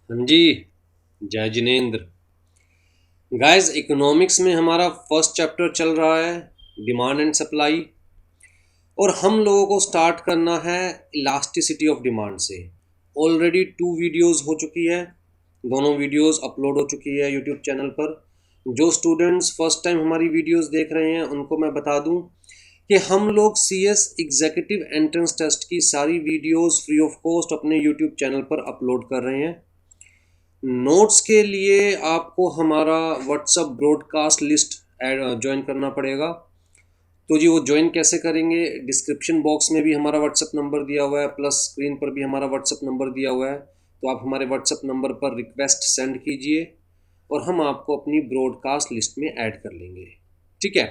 हाँ जी। जय Jinendra. Guys, economics में हमारा फर्स्ट चैप्टर चल रहा है, डिमांड एंड सप्लाई। और हम लोगों को स्टार्ट करना है इलास्टिसिटी ऑफ डिमांड से। ऑलरेडी 2 वीडियोस हो चुकी है, दोनों वीडियोस अपलोड हो चुकी है यूट्यूब चैनल पर। जो स्टूडेंट्स फर्स्ट टाइम हमारी वीडियोस देख रहे हैं उनको मैं बता दूं कि हम लोग C S executive entrance test की सारी वीडियोस फ्री ऑफ कॉस्ट अपने यूट्यूब चैनल पर अपलोड कर रहे हैं। नोट्स के लिए आपको हमारा व्हाट्सअप ब्रॉडकास्ट लिस्ट ज्वाइन करना पड़ेगा। तो जी वो ज्वाइन कैसे करेंगे? डिस्क्रिप्शन बॉक्स में भी हमारा व्हाट्सअप नंबर दिया हुआ है, प्लस स्क्रीन पर भी हमारा व्हाट्सअप नंबर दिया हुआ है। तो आप हमारे व्हाट्सअप नंबर पर रिक्वेस्ट सेंड कीजिए और हम आपको अपनी ब्रॉडकास्ट लिस्ट में ऐड कर लेंगे। ठीक है?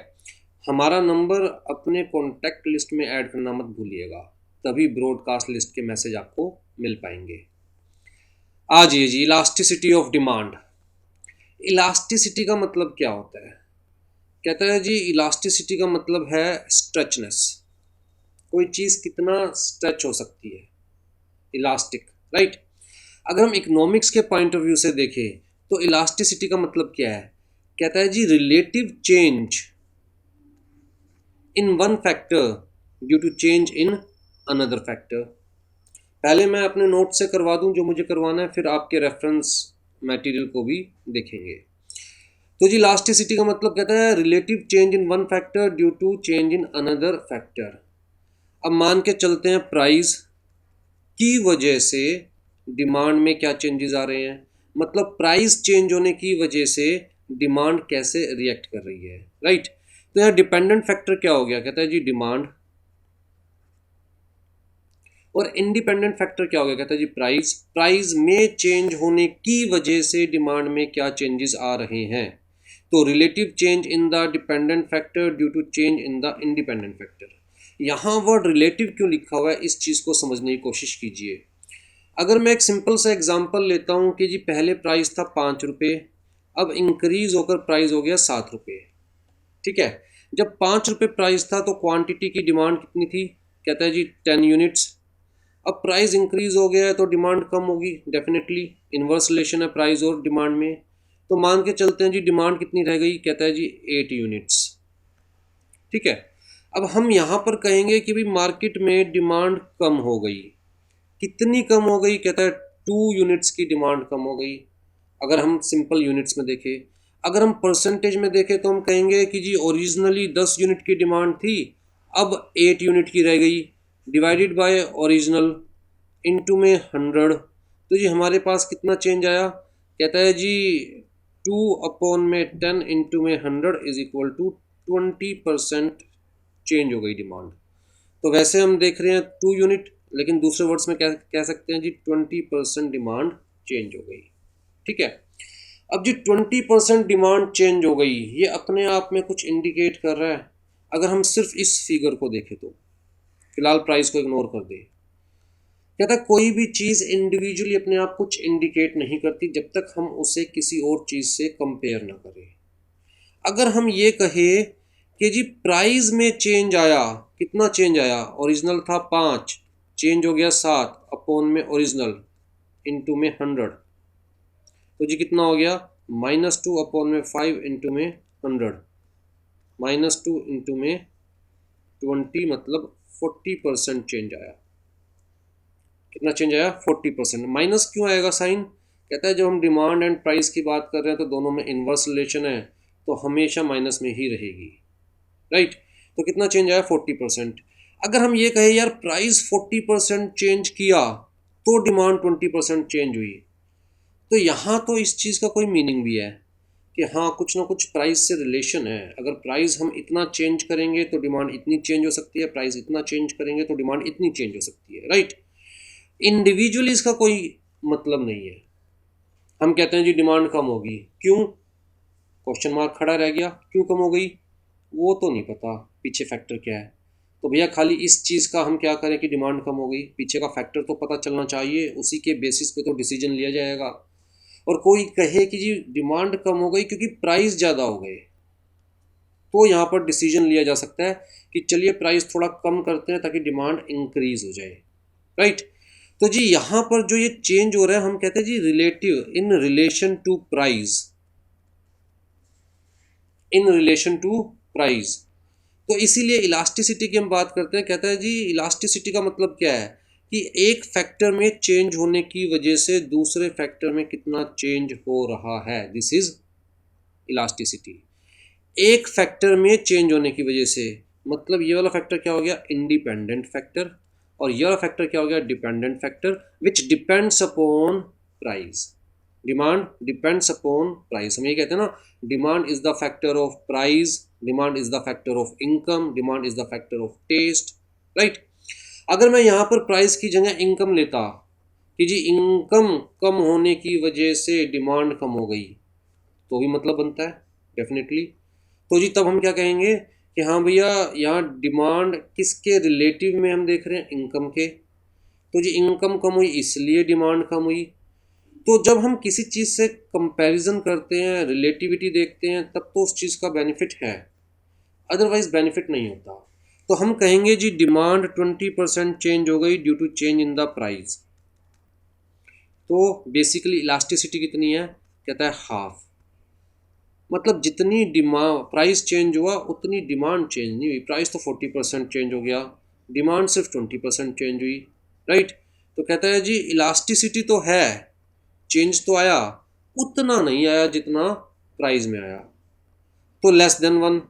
हमारा नंबर अपने कॉन्टैक्ट लिस्ट में ऐड करना मत भूलिएगा, तभी ब्रॉडकास्ट लिस्ट के मैसेज आपको मिल पाएंगे। आ जाइए जी, इलास्टिसिटी ऑफ डिमांड। इलास्टिसिटी का मतलब क्या होता है? कहता है जी, इलास्टिसिटी का मतलब है स्ट्रेचनेस। कोई चीज़ कितना स्ट्रेच हो सकती है, इलास्टिक, राइट। अगर हम इकोनॉमिक्स के पॉइंट ऑफ व्यू से देखें तो इलास्टिसिटी का मतलब क्या है? कहता है जी, relative change in one factor due to change in another factor. पहले मैं अपने नोट से करवा दूं जो मुझे करवाना है, फिर आपके रेफरेंस मटेरियल को भी देखेंगे। तो जी, इलास्टिसिटी का मतलब कहता है relative change in one factor due to change in another factor. अब मान के चलते हैं प्राइस की वजह से डिमांड में क्या चेंजेस आ रहे हैं, मतलब प्राइस चेंज होने की वजह से डिमांड कैसे रिएक्ट कर रही है, राइट। तो यहाँ डिपेंडेंट फैक्टर क्या हो गया? कहता है जी डिमांड। और इंडिपेंडेंट फैक्टर क्या हो गया? कहता है जी प्राइस। प्राइस में चेंज होने की वजह से डिमांड में क्या चेंजेस आ रहे हैं? तो relative change in the dependent factor due to change in the independent factor. यहाँ वर्ड रिलेटिव क्यों लिखा हुआ है, इस चीज़ को समझने की कोशिश कीजिए। अगर मैं एक सिंपल सा एग्जांपल लेता हूँ कि जी पहले प्राइस था 5 रुपये, अब इंक्रीज होकर प्राइस हो गया 7 रुपये। ठीक है? जब 5 रुपये प्राइस था तो क्वांटिटी की डिमांड कितनी थी? कहता है जी 10 यूनिट्स। अब प्राइस इंक्रीज हो गया है तो डिमांड कम होगी, डेफिनेटली इन्वर्स रिलेशन है प्राइस और डिमांड में। तो मान के चलते हैं जी डिमांड कितनी रह गई? कहता है जी 8 यूनिट्स। ठीक है? अब हम यहाँ पर कहेंगे कि भाई मार्केट में डिमांड कम हो गई। कितनी कम हो गई? कहता है 2 यूनिट्स की डिमांड कम हो गई। अगर हम सिंपल यूनिट्स में देखें, अगर हम परसेंटेज में देखें तो हम कहेंगे कि जी ओरिजिनली 10 यूनिट की डिमांड थी, अब 8 यूनिट की रह गई, डिवाइडेड बाय ओरिजिनल इनटू में 100। तो जी हमारे पास कितना चेंज आया? कहता है जी 2/10 इंटू में 100 इज इक्वल टू 20% चेंज हो गई डिमांड। तो वैसे हम देख रहे हैं 2 यूनिट, लेकिन दूसरे वर्ड्स में क्या कह सकते हैं जी 20% डिमांड चेंज हो गई। ठीक है? अब जी 20% डिमांड चेंज हो गई, ये अपने आप में कुछ इंडिकेट कर रहा है? अगर हम सिर्फ इस फिगर को देखें तो, फिलहाल प्राइस को इग्नोर कर दें, कहता कोई भी चीज़ इंडिविजुअली अपने आप कुछ इंडिकेट नहीं करती जब तक हम उसे किसी और चीज़ से कंपेयर ना करें। अगर हम ये कहें कि जी प्राइस में चेंज आया, कितना चेंज आया? ओरिजिनल था 5, चेंज हो गया 7 अपॉन में ओरिजिनल इंटू में 100। तो जी कितना हो गया? -2 अपॉन में 5 इंटू में 100, -2 इंटू में 20, मतलब 40% चेंज आया। कितना चेंज आया? 40%। माइनस क्यों आएगा साइन? कहता है जब हम डिमांड एंड प्राइस की बात कर रहे हैं तो दोनों में इन्वर्स रिलेशन है, तो हमेशा माइनस में ही रहेगी, राइट। तो कितना चेंज आया? 40%। अगर हम ये कहें यार प्राइस 40% चेंज किया तो डिमांड 20% चेंज हुई, तो यहाँ तो इस चीज़ का कोई मीनिंग भी है कि हाँ कुछ ना कुछ प्राइस से रिलेशन है। अगर प्राइस हम इतना चेंज करेंगे तो डिमांड इतनी चेंज हो सकती है, प्राइस इतना चेंज करेंगे तो डिमांड इतनी चेंज हो सकती है, राइट। इंडिविजुअली इसका कोई मतलब नहीं है। हम कहते हैं जी डिमांड कम होगी, क्यों? क्वेश्चन मार्क खड़ा रह गया, क्यों कम हो गई? वो तो नहीं पता पीछे फैक्टर क्या है। तो भैया खाली इस चीज़ का हम क्या करें कि डिमांड कम हो गई, पीछे का फैक्टर तो पता चलना चाहिए, उसी के बेसिस पे तो डिसीजन लिया जाएगा। और कोई कहे कि जी डिमांड कम हो गई क्योंकि प्राइस ज़्यादा हो गए, तो यहाँ पर डिसीजन लिया जा सकता है कि चलिए प्राइस थोड़ा कम करते हैं ताकि डिमांड इंक्रीज हो जाए, राइट। तो जी यहाँ पर जो ये चेंज हो रहा है हम कहते हैं जी relative in relation to price, in relation to price. तो इसीलिए इलास्टिसिटी की हम बात करते हैं, कहता है जी इलास्टिसिटी का मतलब क्या है कि एक फैक्टर में चेंज होने की वजह से दूसरे फैक्टर में कितना चेंज हो रहा है, दिस इज इलास्टिसिटी। एक फैक्टर में चेंज होने की वजह से, मतलब ये वाला फैक्टर क्या हो गया, इंडिपेंडेंट फैक्टर, और ये वाला फैक्टर क्या हो गया, dependent factor, which depends upon price. Demand depends upon price, हम ये कहते हैं ना, demand is the factor of price, demand is the factor of income, demand is the factor of taste, right. अगर मैं यहाँ पर प्राइस की जगह इनकम लेता कि जी इनकम कम होने की वजह से डिमांड कम हो गई, तो भी मतलब बनता है डेफिनेटली। तो जी तब हम क्या कहेंगे कि हाँ भैया यहाँ डिमांड किसके रिलेटिव में हम देख रहे हैं, इनकम के। तो जी इनकम कम हुई इसलिए डिमांड कम हुई। तो जब हम किसी चीज़ से कंपैरिजन करते हैं, रिलेटिविटी देखते हैं, तब तो उस चीज़ का बेनिफिट है, अदरवाइज बेनिफिट नहीं होता। तो हम कहेंगे जी डिमांड 20% चेंज हो गई due to change in the price. तो बेसिकली इलास्टिसिटी कितनी है, कहता है हाफ। मतलब जितनी डिमांड प्राइस चेंज हुआ उतनी डिमांड चेंज नहीं हुई। प्राइस तो 40% चेंज हो गया, डिमांड सिर्फ 20% चेंज हुई, राइट। तो कहता है जी इलास्टिसिटी तो है, चेंज तो आया, उतना नहीं आया जितना प्राइस में आया, तो लेस देन 1,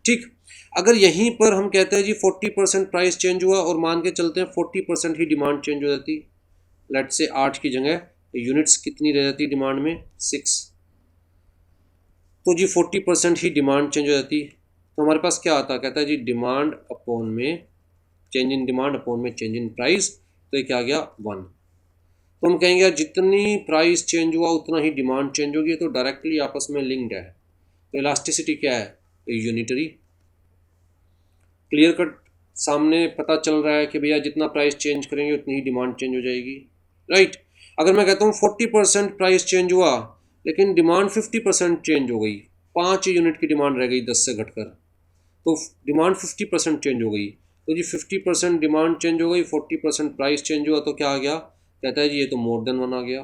ठीक। अगर यहीं पर हम कहते हैं जी 40% प्राइस चेंज हुआ और मान के चलते हैं 40% ही डिमांड चेंज हो जाती, लेट से 8 की जगह यूनिट्स कितनी रह जाती डिमांड में, 6। तो जी 40% ही डिमांड चेंज हो जाती, तो हमारे पास क्या आता, कहता है जी डिमांड अपॉन में चेंज इन डिमांड अपॉन में चेंज इन प्राइस, तो ये क्या आ गया 1। तो हम कहेंगे यार जितनी प्राइस चेंज हुआ उतना ही डिमांड चेंज होगी, तो डायरेक्टली आपस में लिंक्ड है। तो इलास्टिसिटी क्या है, यूनिटरी। क्लियर कट सामने पता चल रहा है कि भैया जितना प्राइस चेंज करेंगे उतनी ही डिमांड चेंज हो जाएगी, राइट। अगर मैं कहता हूँ 40% प्राइस चेंज हुआ लेकिन डिमांड 50% चेंज हो गई, 5 यूनिट की डिमांड रह गई 10 से घटकर, तो डिमांड 50% चेंज हो गई। तो जी 50% डिमांड चेंज हो गई, 40% प्राइस चेंज हुआ, तो क्या आ गया, कहता है जी ये तो मोर देन 1 आ गया,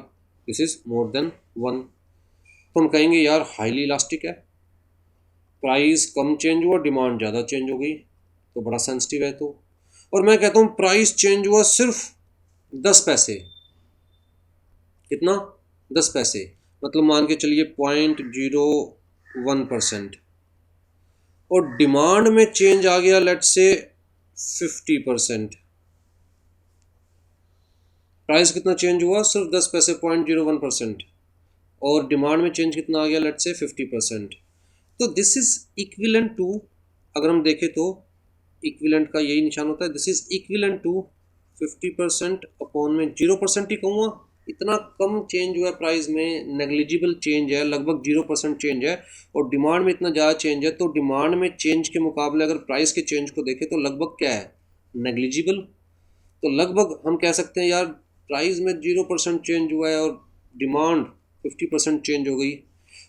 दिस इज मोर देन 1। तो हम कहेंगे यार हाईली इलास्टिक है, प्राइस कम चेंज हुआ डिमांड ज़्यादा चेंज हो गई, तो बड़ा सेंसिटिव है। तो और मैं कहता हूँ प्राइस चेंज हुआ सिर्फ 10 पैसे, कितना, 10 पैसे, मतलब मान के चलिए 0.01%, और डिमांड में चेंज आ गया लेट से 50%। प्राइस कितना चेंज हुआ, सिर्फ 10 पैसे, 0.01%, और डिमांड में चेंज कितना आ गया, लेट से 50%। तो दिस इज इक्विलेंट टू, अगर हम देखें तो इक्विलेंट का यही निशान होता है, this is equivalent to 50% upon में 0% ही कहूँगा, इतना कम चेंज हुआ है प्राइस में, नेग्लिजिबल चेंज है, लगभग 0% चेंज है, और डिमांड में इतना ज़्यादा चेंज है। तो डिमांड में चेंज के मुकाबले अगर प्राइस के चेंज को देखें तो लगभग क्या है, नेग्लिजिबल। तो लगभग हम कह सकते हैं यार प्राइस में 0% चेंज हुआ है और डिमांड 50% चेंज हो गई,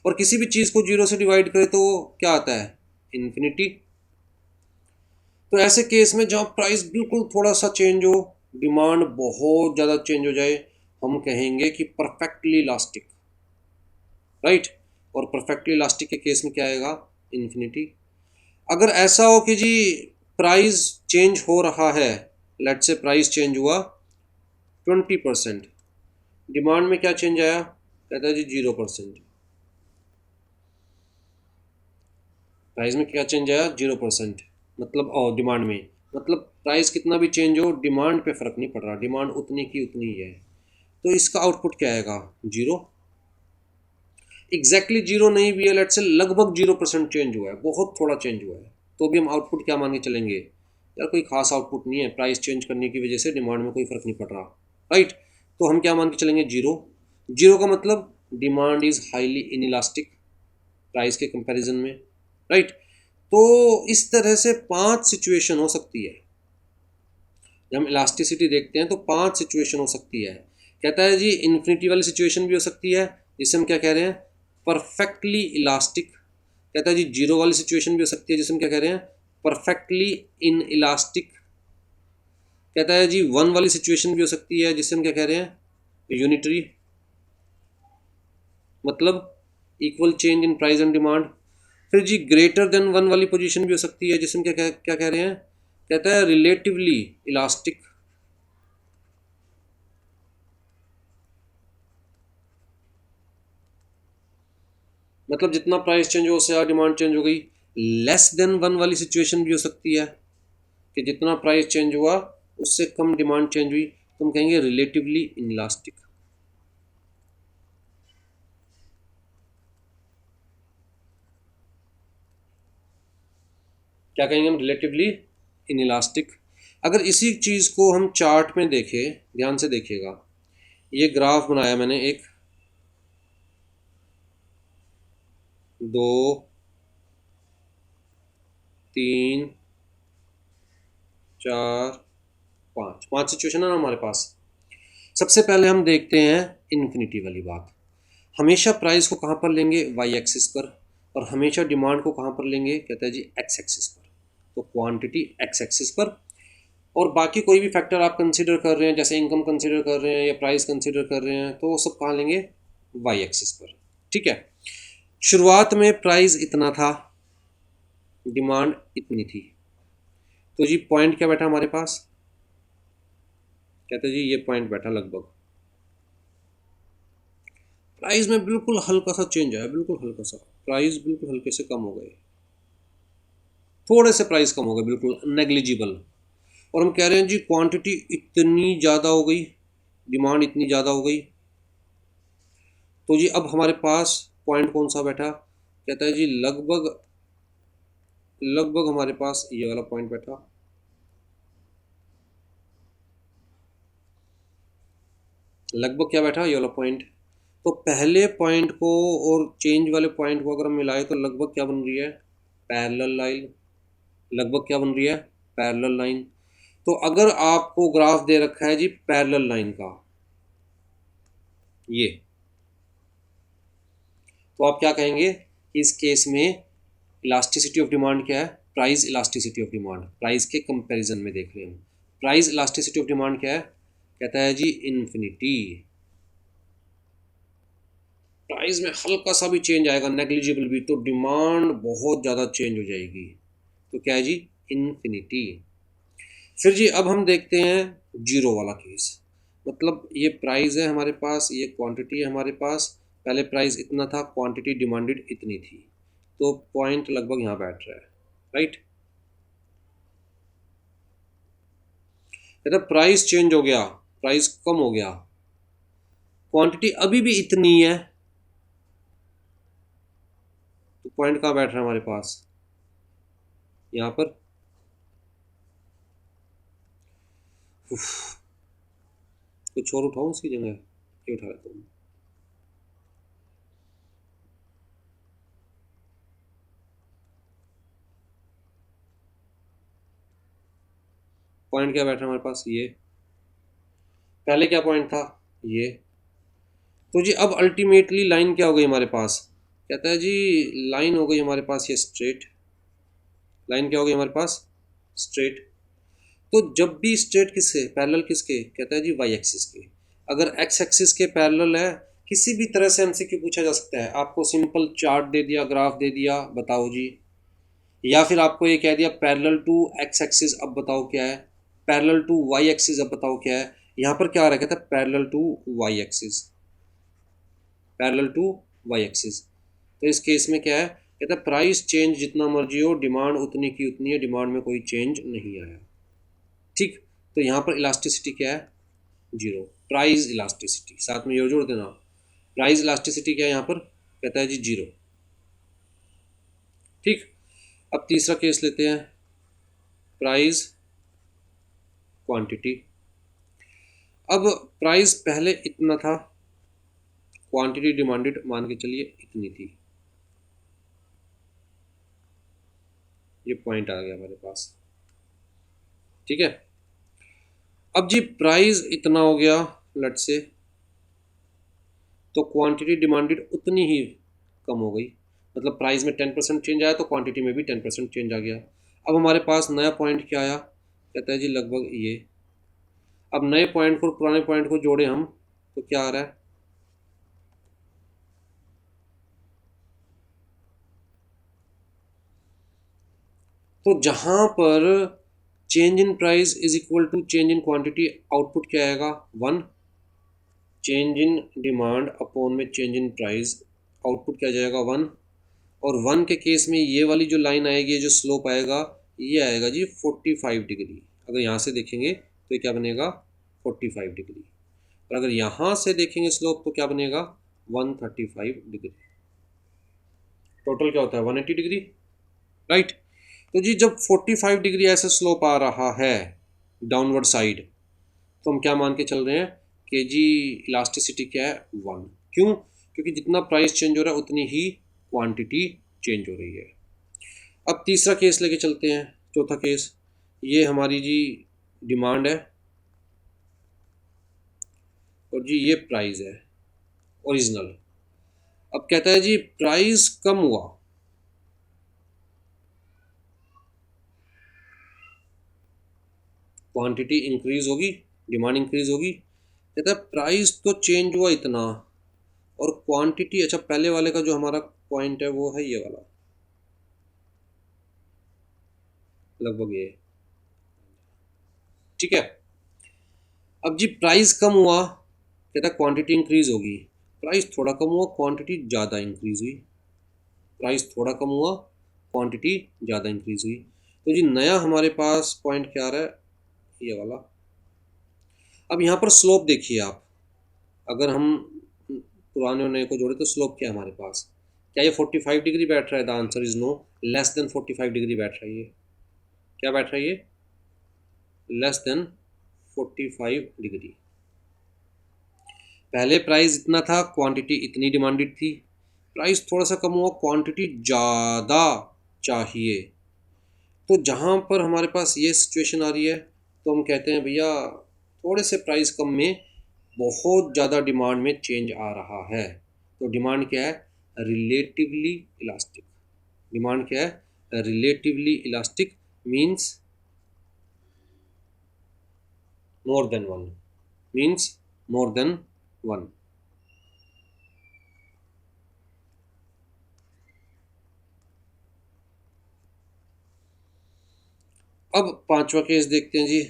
और किसी भी चीज़ को 0 से डिवाइड करें तो क्या आता है, इन्फिनिटी। तो ऐसे केस में जहाँ प्राइस बिल्कुल थोड़ा सा चेंज हो, डिमांड बहुत ज़्यादा चेंज हो जाए, हम कहेंगे कि परफेक्टली इलास्टिक, राइट। और परफेक्टली इलास्टिक के केस में क्या आएगा, इन्फिनिटी। अगर ऐसा हो कि जी प्राइस चेंज हो रहा है, लेट से प्राइस चेंज हुआ 20%, डिमांड में क्या चेंज आया, कहता है जी 0%, प्राइस में क्या चेंज आया 0%, मतलब और डिमांड में, मतलब प्राइस कितना भी चेंज हो डिमांड पे फ़र्क नहीं पड़ रहा, डिमांड उतनी की उतनी ही है। तो इसका आउटपुट क्या आएगा, 0। एग्जैक्टली 0 नहीं भी है, लेट से लगभग 0% चेंज हुआ है, बहुत थोड़ा चेंज हुआ है, तो भी हम आउटपुट क्या मान के चलेंगे, यार कोई खास आउटपुट नहीं है, प्राइस चेंज करने की वजह से डिमांड में कोई फ़र्क नहीं पड़ रहा, राइट। तो हम क्या मान के चलेंगे, 0। 0 का मतलब demand is highly inelastic price के कंपैरिजन में, राइट। तो इस तरह से 5 सिचुएशन हो सकती है, जब हम इलास्टिसिटी देखते हैं तो 5 सिचुएशन हो सकती है। कहता है जी इन्फिनिटी वाली सिचुएशन भी हो सकती है, जिसे हम क्या कह रहे हैं, परफेक्टली इलास्टिक। कहता है जी 0 वाली सिचुएशन भी हो सकती है, जिसे हम क्या कह रहे हैं, परफेक्टली इन इलास्टिक। कहता है जी 1 वाली सिचुएशन भी हो सकती है, जिससे हम क्या कह रहे हैं, यूनिटरी, मतलब equal change in price and demand. फिर जी ग्रेटर देन 1 वाली पोजीशन भी हो सकती है, जिससे हम क्या कह रहे हैं, कहता है रिलेटिवली इलास्टिक, मतलब जितना प्राइस चेंज हो उससे डिमांड चेंज हो गई। लेस देन 1 वाली सिचुएशन भी हो सकती है कि जितना प्राइस चेंज हुआ उससे कम डिमांड चेंज हुई, तो हम कहेंगे रिलेटिवली इनलास्टिक। क्या कहेंगे हम, रिलेटिवली इनलास्टिक। अगर इसी चीज़ को हम चार्ट में देखें, ध्यान से देखिएगा, ये ग्राफ बनाया मैंने, एक, दो, तीन, चार, पाँच, पांच सिचुएशन है ना हमारे पास। सबसे पहले हम देखते हैं इन्फिनिटी वाली बात। हमेशा प्राइस को कहाँ पर लेंगे, वाई एक्सिस पर, और हमेशा डिमांड को कहाँ पर लेंगे, कहता है जी एक्स एक्सिस पर। तो क्वांटिटी एक्स एक्सिस पर, और बाकी कोई भी फैक्टर आप कंसीडर कर रहे हैं, जैसे इनकम कंसीडर कर रहे हैं या प्राइस कंसीडर कर रहे हैं, तो वो सब कहाँ लेंगे, वाई एक्सिस पर। ठीक है। शुरुआत में प्राइस इतना था, डिमांड इतनी थी, तो जी पॉइंट क्या बैठा हमारे पास, कहते हैं जी ये पॉइंट बैठा लगभग। प्राइस में बिल्कुल हल्का सा चेंज आया, बिल्कुल हल्का सा, प्राइस बिल्कुल हल्के से कम हो गए, थोड़े से प्राइस कम हो गए, बिल्कुल नेग्लिजिबल। और हम कह रहे हैं जी क्वांटिटी इतनी ज़्यादा हो गई, डिमांड इतनी ज़्यादा हो गई, तो जी अब हमारे पास पॉइंट कौन सा बैठा, कहता है जी लगभग, लगभग हमारे पास ये वाला पॉइंट बैठा। लगभग क्या बैठा, ये वाला पॉइंट। तो पहले पॉइंट को और चेंज वाले पॉइंट को अगर हम मिलाएं तो लगभग क्या बन रही है, पैरेलल लाइन। लगभग क्या बन रही है, पैरेलल लाइन। तो अगर आपको ग्राफ दे रखा है जी पैरेलल लाइन का, ये, तो आप क्या कहेंगे, इस केस में इलास्टिसिटी ऑफ डिमांड क्या है, price elasticity of demand, price के कंपैरिजन में देख रहे हैं। प्राइस इलास्टिसिटी ऑफ डिमांड क्या है, कहता है जी इन्फिनिटी। प्राइस में हल्का सा भी चेंज आएगा, नेग्लिजिबल भी, तो डिमांड बहुत ज़्यादा चेंज हो जाएगी, तो क्या है जी, इन्फिनिटी। फिर जी अब हम देखते हैं जीरो वाला केस, मतलब ये प्राइस है हमारे पास, ये क्वांटिटी है हमारे पास, पहले प्राइस इतना था, क्वांटिटी डिमांडेड इतनी थी, तो पॉइंट लगभग यहाँ बैठ रहा है, राइट। कहता प्राइस चेंज हो गया, प्राइस कम हो गया, क्वांटिटी अभी भी इतनी है, तो पॉइंट कहाँ बैठ रहा है हमारे पास, यहाँ पर। उफ, कुछ और उठाऊं इसकी जगह, ये उठा लेता हूँ। पॉइंट क्या बैठ रहा है हमारे पास, ये, पहले क्या पॉइंट था, ये। तो जी अब अल्टीमेटली लाइन क्या हो गई हमारे पास, कहता है जी लाइन हो गई हमारे पास ये स्ट्रेट, लाइन क्या हो गई हमारे पास, स्ट्रेट। तो जब भी स्ट्रेट किससे पैरेलल, किसके, कहता है जी वाई एक्सिस के। अगर एक्स एक्सिस के पैरेलल है, किसी भी तरह से एमसीक्यू पूछा जा सकता है, आपको सिंपल चार्ट दे दिया, ग्राफ दे दिया, बताओ जी, या फिर आपको ये कह दिया पैरेलल टू एक्स एक्सिस, अब बताओ क्या है, पैरेलल टू वाई एक्सिस, अब बताओ क्या है। यहाँ पर क्या आ रहा है, कहता है parallel to Y axis, parallel to Y axis. तो इस केस में क्या है, कहता है प्राइस चेंज जितना मर्जी हो, डिमांड उतनी की उतनी है, डिमांड में कोई चेंज नहीं आया। ठीक। तो यहाँ पर इलास्टिसिटी क्या है, जीरो, प्राइस इलास्टिसिटी, साथ में ये जोड़ देना, प्राइस इलास्टिसिटी क्या है यहाँ पर, कहता है जी जीरो। ठीक। अब तीसरा केस लेते हैं, प्राइस क्वांटिटी। अब प्राइस पहले इतना था, क्वांटिटी डिमांडेड मान के चलिए इतनी थी, ये पॉइंट आ गया हमारे पास। ठीक है। अब जी प्राइस इतना हो गया, लेट से, तो क्वांटिटी डिमांडेड उतनी ही कम हो गई, मतलब प्राइस में 10% चेंज आया तो क्वांटिटी में भी 10% चेंज आ गया। अब हमारे पास नया पॉइंट क्या आया, कहता है जी लगभग ये, अब नए पॉइंट को पुराने पॉइंट को जोड़े हम, तो क्या आ रहा है, तो जहां पर change in price is equal to change in quantity, output क्या आएगा, 1। चेंज इन डिमांड अपॉन में चेंज इन प्राइस, आउटपुट क्या जाएगा, 1। और 1 के केस में ये वाली जो लाइन आएगी, जो स्लोप आएगा, ये आएगा जी 45 डिग्री। अगर यहाँ से देखेंगे तो ये क्या बनेगा, 45 डिग्री। और अगर यहाँ से देखेंगे स्लोप तो क्या बनेगा, 135 डिग्री। टोटल क्या होता है, 180 डिग्री, राइट। तो जी जब 45 डिग्री ऐसे स्लोप आ रहा है डाउनवर्ड साइड, तो हम क्या मान के चल रहे हैं कि जी इलास्टिसिटी क्या है, 1। क्यों, क्योंकि जितना प्राइस चेंज हो रहा है उतनी ही क्वांटिटी चेंज हो रही है। अब तीसरा केस लेके चलते हैं, चौथा केस। ये हमारी जी डिमांड है और जी ये प्राइस है ओरिजिनल। अब कहता है जी प्राइस कम हुआ, क्वांटिटी इंक्रीज होगी, डिमांड इंक्रीज होगी। कहता है प्राइस तो चेंज हुआ इतना और क्वांटिटी, अच्छा पहले वाले का जो हमारा पॉइंट है वो है ये वाला, लगभग ये, ठीक है। अब जी प्राइस कम हुआ, कहता है क्वांटिटी इंक्रीज होगी। प्राइस थोड़ा कम हुआ, क्वांटिटी ज़्यादा इंक्रीज हुई। प्राइस थोड़ा कम हुआ, क्वांटिटी ज़्यादा इंक्रीज हुई। तो जी नया हमारे पास पॉइंट क्या आ रहा है, ये वाला। अब यहाँ पर स्लोप देखिए आप, अगर हम पुराने और नए को जोड़े तो स्लोप क्या है हमारे पास, क्या ये 45 डिग्री बैठ रहा है, the answer is no, less than 45 degree बैठ रहा है ये। क्या बैठ रहा है ये, लेस देन 45 डिग्री। पहले प्राइस इतना था, क्वांटिटी इतनी डिमांडेड थी, प्राइस थोड़ा सा कम हुआ, क्वांटिटी ज़्यादा चाहिए। तो जहाँ पर हमारे पास ये सिचुएशन आ रही है, तो हम कहते हैं भैया थोड़े से प्राइस कम में बहुत ज़्यादा डिमांड में चेंज आ रहा है। तो डिमांड क्या है, रिलेटिवली इलास्टिक। डिमांड क्या है, relatively elastic, means more than one, means more than one. अब पांचवा केस देखते हैं जी।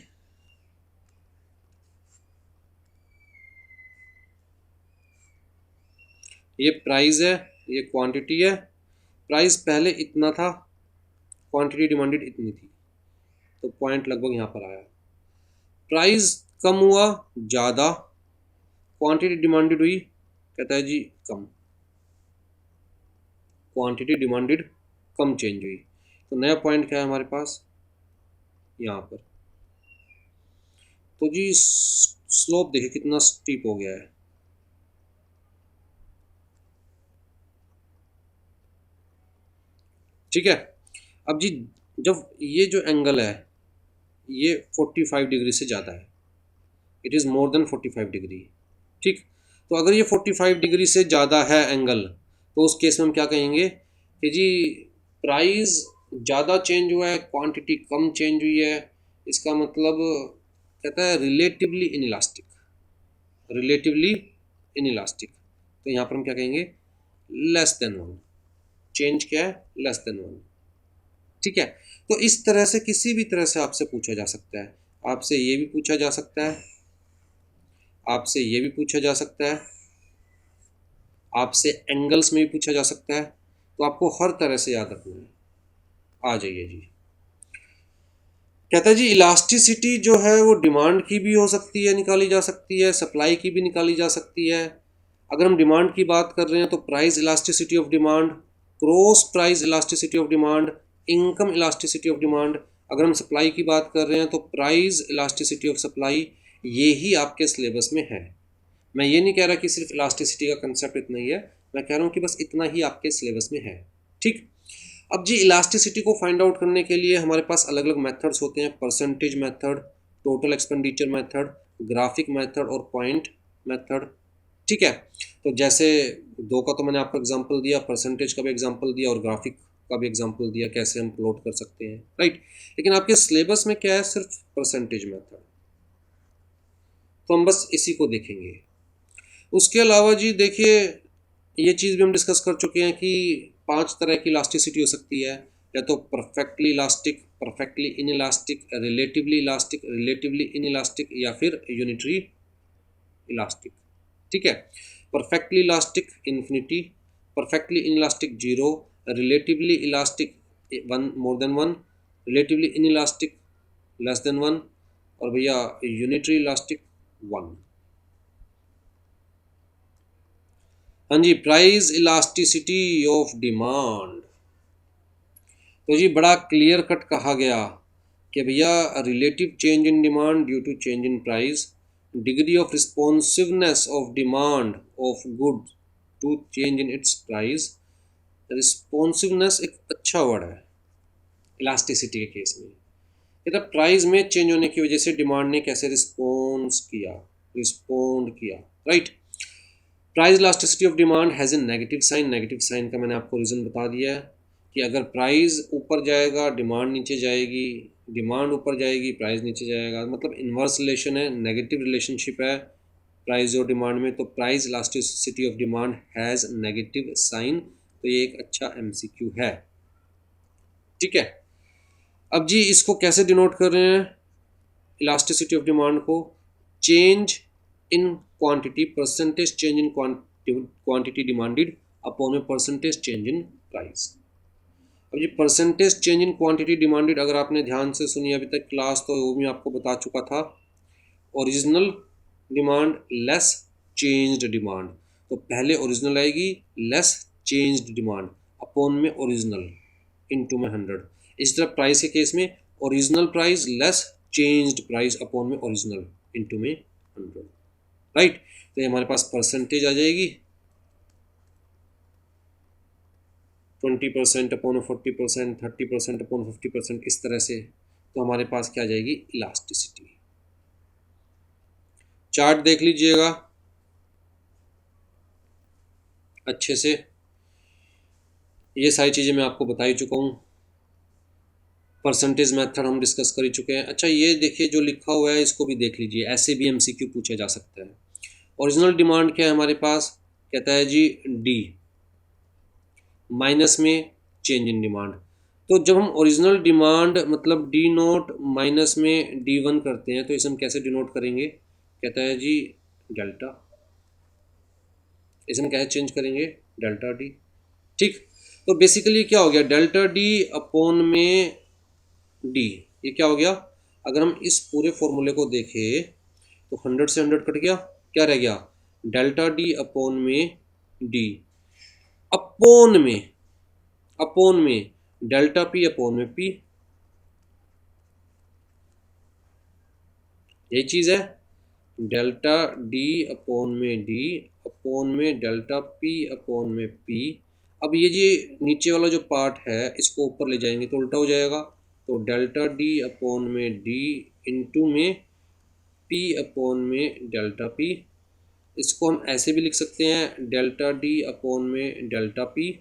ये प्राइस है, ये क्वांटिटी है। प्राइस पहले इतना था, क्वांटिटी डिमांडेड इतनी थी, तो पॉइंट लगभग यहाँ पर आया। प्राइस कम हुआ ज़्यादा, क्वांटिटी डिमांडेड हुई, कहता है जी कम, क्वांटिटी डिमांडेड कम चेंज हुई। तो नया पॉइंट क्या है हमारे पास, यहाँ पर। तो जी स्लोप देखिए कितना स्टीप हो गया है, ठीक है। अब जी जब ये जो एंगल है ये 45 डिग्री से ज़्यादा है, it is more than 45 degree, ठीक। तो अगर ये 45 डिग्री से ज़्यादा है एंगल, तो उस केस में हम क्या कहेंगे कि जी प्राइस ज़्यादा चेंज हुआ है, क्वांटिटी कम चेंज हुई है। इसका मतलब कहता है रिलेटिवली इनइलास्टिक, रिलेटिवली इनइलास्टिक। तो यहाँ पर हम क्या कहेंगे, लेस देन वन। चेंज क्या है, लेस देन वन, ठीक है। तो इस तरह से किसी भी तरह से आपसे पूछा जा सकता है, आपसे ये भी पूछा जा सकता है, आपसे ये भी पूछा जा सकता है, आपसे एंगल्स में भी पूछा जा सकता है। तो आपको हर तरह से याद रखना है। आ जाइए जी। कहता है जी इलास्टिसिटी जो है वो डिमांड की भी हो सकती है, निकाली जा सकती है, सप्लाई की भी निकाली जा सकती है। अगर हम डिमांड की बात कर रहे हैं तो price elasticity of demand, cross price elasticity of demand, income elasticity of demand. अगर हम सप्लाई की बात कर रहे हैं तो प्राइस इलास्टिसिटी ऑफ सप्लाई। ये ही आपके सिलेबस में है। मैं ये नहीं कह रहा कि सिर्फ इलास्टिसिटी का कंसेप्ट इतना ही है, मैं कह रहा हूँ कि बस इतना ही आपके सिलेबस में है, ठीक। अब जी इलास्टिसिटी को फाइंड आउट करने के लिए हमारे पास अलग अलग मेथड्स होते हैं, percentage method, total expenditure method, graphic method और पॉइंट मेथड, ठीक है। तो जैसे दो का तो मैंने आपको एग्जांपल दिया, परसेंटेज का भी एग्जांपल दिया और ग्राफिक का भी एग्जांपल दिया, कैसे हम प्लॉट कर सकते हैं, राइट। लेकिन आपके सिलेबस में क्या है, सिर्फ परसेंटेज मेथड, तो हम बस इसी को देखेंगे। उसके अलावा जी देखिए, ये चीज़ भी हम डिस्कस कर चुके हैं कि 5 तरह की इलास्टिसिटी हो सकती है, या तो perfectly elastic, perfectly inelastic, relatively inelastic, या फिर यूनिटरी इलास्टिक। ठीक है, perfectly elastic infinity, perfectly inelastic zero, relatively elastic one more than one, relatively inelastic less than one, और भैया यूनिटरी इलास्टिक वन। हाँ जी, price elasticity of demand. तो जी बड़ा क्लियर कट कहा गया कि भैया relative change in demand due to change in price, degree of responsiveness of demand of good to change in its price. Responsiveness एक अच्छा वर्ड है इलास्टिसिटी के केस में। कहता प्राइस में चेंज होने की वजह से डिमांड ने कैसे रिस्पोंड किया, right. Price elasticity of demand has a negative sign. Negative sign का मैंने आपको रीज़न बता दिया है कि अगर प्राइस ऊपर जाएगा डिमांड नीचे जाएगी, डिमांड ऊपर जाएगी प्राइस नीचे जाएगा, मतलब इन्वर्स रिलेशन है, नेगेटिव रिलेशनशिप है प्राइस और डिमांड में। तो price elasticity of demand has negative sign, तो ये एक अच्छा एमसीक्यू है। ठीक है, अब जी इसको कैसे डिनोट कर रहे हैं इलास्टिसिटी ऑफ डिमांड को? Change in quantity, percentage change in quantity demanded upon में परसेंटेज चेंज इन प्राइस। अब ये percentage change in quantity demanded अगर आपने ध्यान से सुनी अभी तक क्लास, तो वो भी आपको बता चुका था, original demand less changed demand. तो पहले ओरिजिनल आएगी, लेस चेंज्ड डिमांड अपॉन में ओरिजिनल, इनटू में 100। इस तरह प्राइस के केस में original price less changed price upon में ओरिजिनल इनटू में 100, राइट। तो ये हमारे पास परसेंटेज आ जाएगी 20% अपॉन 40%, 30% अपॉन 50%, इस तरह से। तो हमारे पास क्या आ जाएगी इलास्टिसिटी। चार्ट देख लीजिएगा अच्छे से, ये सारी चीज़ें मैं आपको बता ही चुका हूँ। परसेंटेज मेथड हम डिस्कस कर ही चुके हैं। अच्छा ये देखिए जो लिखा हुआ है इसको भी देख लीजिए, ऐसे भी एमसीक्यू पूछा जा सकता है। ओरिजिनल डिमांड क्या है हमारे पास? कहता है जी डी माइनस में चेंज इन डिमांड। तो जब हम ओरिजिनल डिमांड मतलब डी नोट माइनस में डी वन करते हैं तो इसे हम कैसे डिनोट करेंगे? कहता है जी डेल्टा, इसे हम कैसे चेंज करेंगे? Delta D. ठीक, तो बेसिकली क्या हो गया डेल्टा डी अपॉन में डी, ये क्या हो गया? अगर हम इस पूरे फॉर्मूले को देखें तो 100 से 100 कट गया, क्या रह गया? डेल्टा डी अपॉन में डी अपॉन में डेल्टा पी अपॉन में पी, यही चीज़ है। डेल्टा डी अपॉन में डी अपॉन में डेल्टा पी अपॉन में पी। अब ये जी नीचे वाला जो पार्ट है इसको ऊपर ले जाएंगे तो उल्टा हो जाएगा। तो डेल्टा डी अपॉन में डी इंटू में पी अपॉन में डेल्टा पी। इसको हम ऐसे भी लिख सकते हैं डेल्टा डी अपॉन में डेल्टा पी।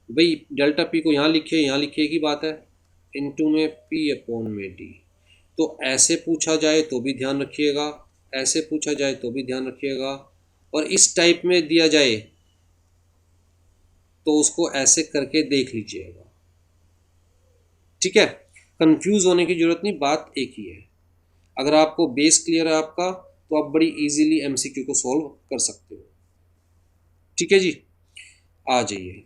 भाई डेल्टा पी को यहाँ लिखे की बात है, इंटू में पी अपॉन में डी। तो ऐसे पूछा जाए तो भी ध्यान रखिएगा, ऐसे पूछा जाए तो भी ध्यान रखिएगा, और इस टाइप में दिया जाए तो उसको ऐसे करके देख लीजिएगा। ठीक है, कंफ्यूज होने की जरूरत नहीं, बात एक ही है। अगर आपको बेस क्लियर है आपका तो आप बड़ी इजीली एमसीक्यू को सॉल्व कर सकते हो। ठीक है जी, आ जाइए।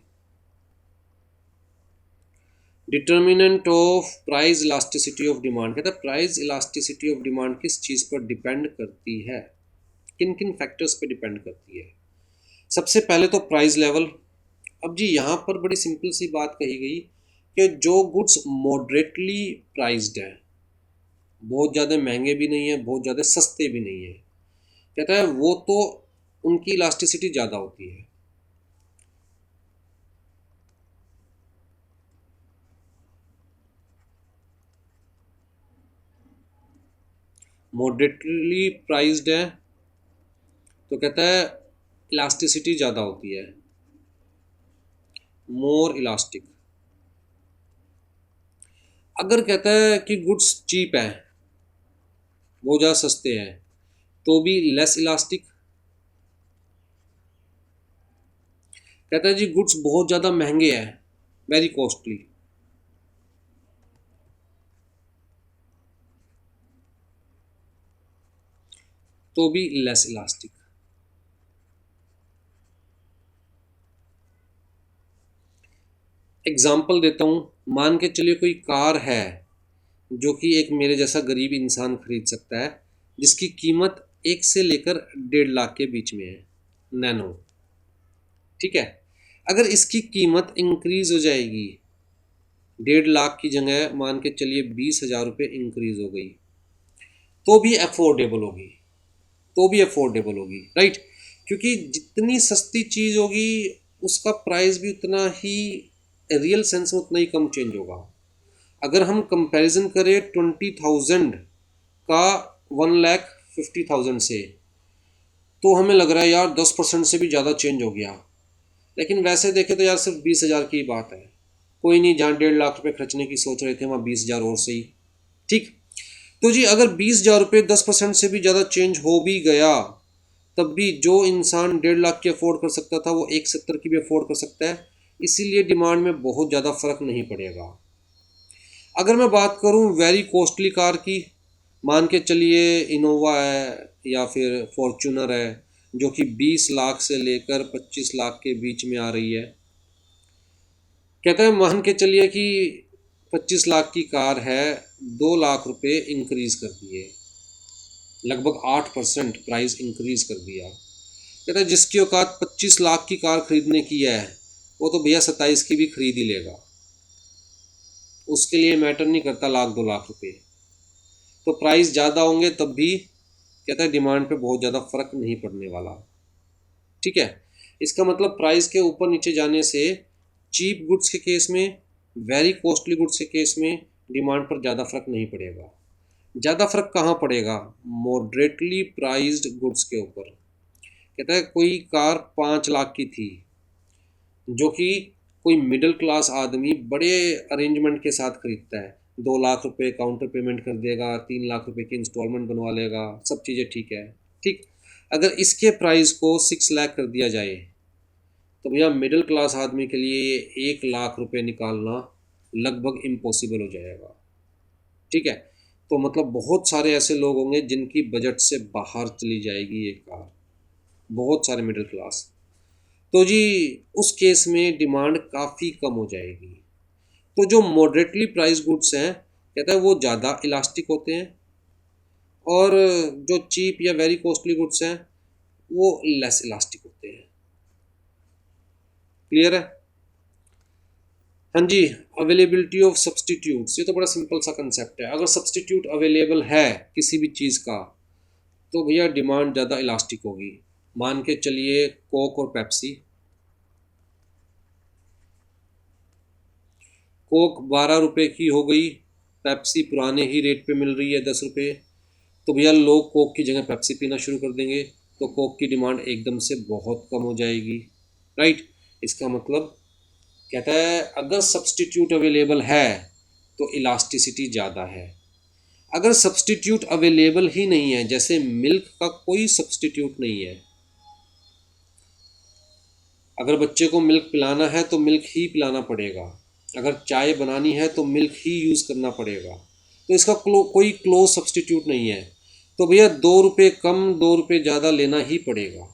Determinant of price elasticity of demand. कहता है प्राइस इलास्टिसिटी ऑफ डिमांड किस चीज़ पर डिपेंड करती है, किन किन फैक्टर्स पे डिपेंड करती है? सबसे पहले तो प्राइस लेवल। अब जी यहाँ पर बड़ी सिंपल सी बात कही गई कि जो गुड्स मॉडरेटली प्राइस्ड हैं, बहुत ज़्यादा महंगे भी नहीं है बहुत ज़्यादा सस्ते भी नहीं है, कहता है वो तो उनकी इलास्टिसिटी ज़्यादा होती है। मॉडरेटली प्राइस्ड है तो कहता है इलास्टिसिटी ज़्यादा होती है, मोर इलास्टिक। अगर कहता है कि गुड्स चीप हैं, बहुत ज़्यादा सस्ते हैं, तो भी लेस इलास्टिक। कहता है जी गुड्स बहुत ज़्यादा महंगे हैं, वेरी कॉस्टली, तो भी लेस इलास्टिक। एग्जाम्पल देता हूँ, मान के चलिए कोई कार है जो कि एक मेरे जैसा गरीब इंसान खरीद सकता है, जिसकी कीमत 1 से लेकर 1.5 लाख के बीच में है, नैनो। ठीक है, अगर इसकी कीमत इंक्रीज हो जाएगी, 1.5 लाख की जगह मान के चलिए 20,000 रुपये इंक्रीज हो गई, तो भी अफोर्डेबल होगी, तो भी अफोर्डेबल होगी, राइट। क्योंकि जितनी सस्ती चीज़ होगी उसका प्राइस भी उतना ही, रियल सेंस में उतना ही कम चेंज होगा। अगर हम कंपैरिजन करें 20,000 का 1,50,000 से, तो हमें लग रहा है यार 10% से भी ज़्यादा चेंज हो गया, लेकिन वैसे देखें तो यार सिर्फ 20,000 की बात है। कोई नहीं, जहाँ 1.5 लाख रुपये खर्चने की सोच रहे थे वहाँ 20,000 और सही। ठीक, तो जी अगर 20,000 रुपये 10% से भी ज़्यादा चेंज हो भी गया, तब भी जो इंसान 1.5 लाख की अफोर्ड कर सकता था वो 1,70 की भी अफोर्ड कर सकता है, इसीलिए डिमांड में बहुत ज़्यादा फर्क नहीं पड़ेगा। अगर मैं बात करूं वेरी कॉस्टली कार की, मान के चलिए इनोवा है या फिर फॉर्च्यूनर है, जो कि 20 लाख से लेकर 25 लाख के बीच में आ रही है। कहता है मान के चलिए कि 25 लाख की कार है, 2 लाख रुपए इंक्रीज कर दिए, लगभग 8% प्राइस इंक्रीज कर दिया। कहता है जिसकी औकात 25 लाख की कार खरीदने की है, वो तो भैया 27 की भी खरीद ही लेगा, उसके लिए मैटर नहीं करता 1,00,000 2 लाख रुपए। तो प्राइस ज़्यादा होंगे तब भी कहता है डिमांड पे बहुत ज़्यादा फर्क नहीं पड़ने वाला। ठीक है, इसका मतलब प्राइस के ऊपर नीचे जाने से चीप गुड्स के केस में, वेरी कॉस्टली गुड्स के केस में डिमांड पर ज़्यादा फर्क नहीं पड़ेगा। ज़्यादा फर्क कहाँ पड़ेगा? मॉडरेटली प्राइज्ड गुड्स के ऊपर। कहता है कोई कार 5 लाख की थी, जो कि कोई मिडिल क्लास आदमी बड़े अरेंजमेंट के साथ खरीदता है, 2 लाख रुपए काउंटर पेमेंट कर देगा, 3 लाख रुपए की इंस्टॉलमेंट बनवा लेगा, सब चीज़ें ठीक है। ठीक, अगर इसके प्राइस को 6 लाख कर दिया जाए, तो भैया मिडिल क्लास आदमी के लिए ये 1 लाख रुपए निकालना लगभग इम्पॉसिबल हो जाएगा। ठीक है, तो मतलब बहुत सारे ऐसे लोग होंगे जिनकी बजट से बाहर चली जाएगी ये कार, बहुत सारे मिडिल क्लास। तो जी उस केस में डिमांड काफ़ी कम हो जाएगी। तो जो मॉडरेटली प्राइस गुड्स हैं, कहता है वो ज़्यादा इलास्टिक होते हैं, और जो चीप या वेरी कॉस्टली गुड्स हैं वो लेस इलास्टिक होते हैं। क्लियर है? हाँ जी। अवेलेबिलिटी ऑफ सब्सटीट्यूट्स, ये तो बड़ा सिंपल सा कंसेप्ट है। अगर सब्सटीट्यूट अवेलेबल है किसी भी चीज़ का, तो भैया डिमांड ज़्यादा इलास्टिक होगी। मान के चलिए कोक और पेप्सी, कोक 12 रुपए की हो गई, पेप्सी पुराने ही रेट पे मिल रही है 10 रुपए, तो भैया लोग कोक की जगह पेप्सी पीना शुरू कर देंगे, तो कोक की डिमांड एकदम से बहुत कम हो जाएगी, राइट। इसका मतलब कहता है अगर सब्सटीट्यूट अवेलेबल है तो इलास्टिसिटी ज़्यादा है। अगर सब्सटीट्यूट अवेलेबल ही नहीं है, जैसे मिल्क का कोई सब्सटीट्यूट नहीं है, अगर बच्चे को मिल्क पिलाना है तो मिल्क ही पिलाना पड़ेगा, अगर चाय बनानी है तो मिल्क ही यूज़ करना पड़ेगा, तो इसका कोई क्लोज सब्सटीट्यूट नहीं है, तो भैया 2 रुपये कम 2 रुपये ज़्यादा लेना ही पड़ेगा,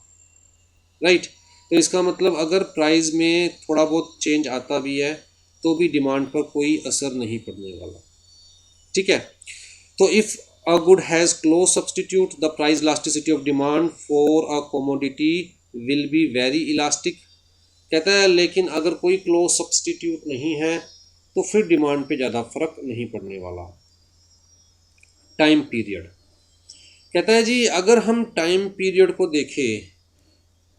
राइट। तो इसका मतलब अगर प्राइस में थोड़ा बहुत चेंज आता भी है तो भी डिमांड पर कोई असर नहीं पड़ने वाला। ठीक है, तो if a good has close substitute the price elasticity of demand for a commodity will be very elastic. कहता है लेकिन अगर कोई क्लोज सब्सटीट्यूट नहीं है तो फिर डिमांड पे ज़्यादा फर्क नहीं पड़ने वाला। टाइम पीरियड, कहता है जी अगर हम टाइम पीरियड को देखें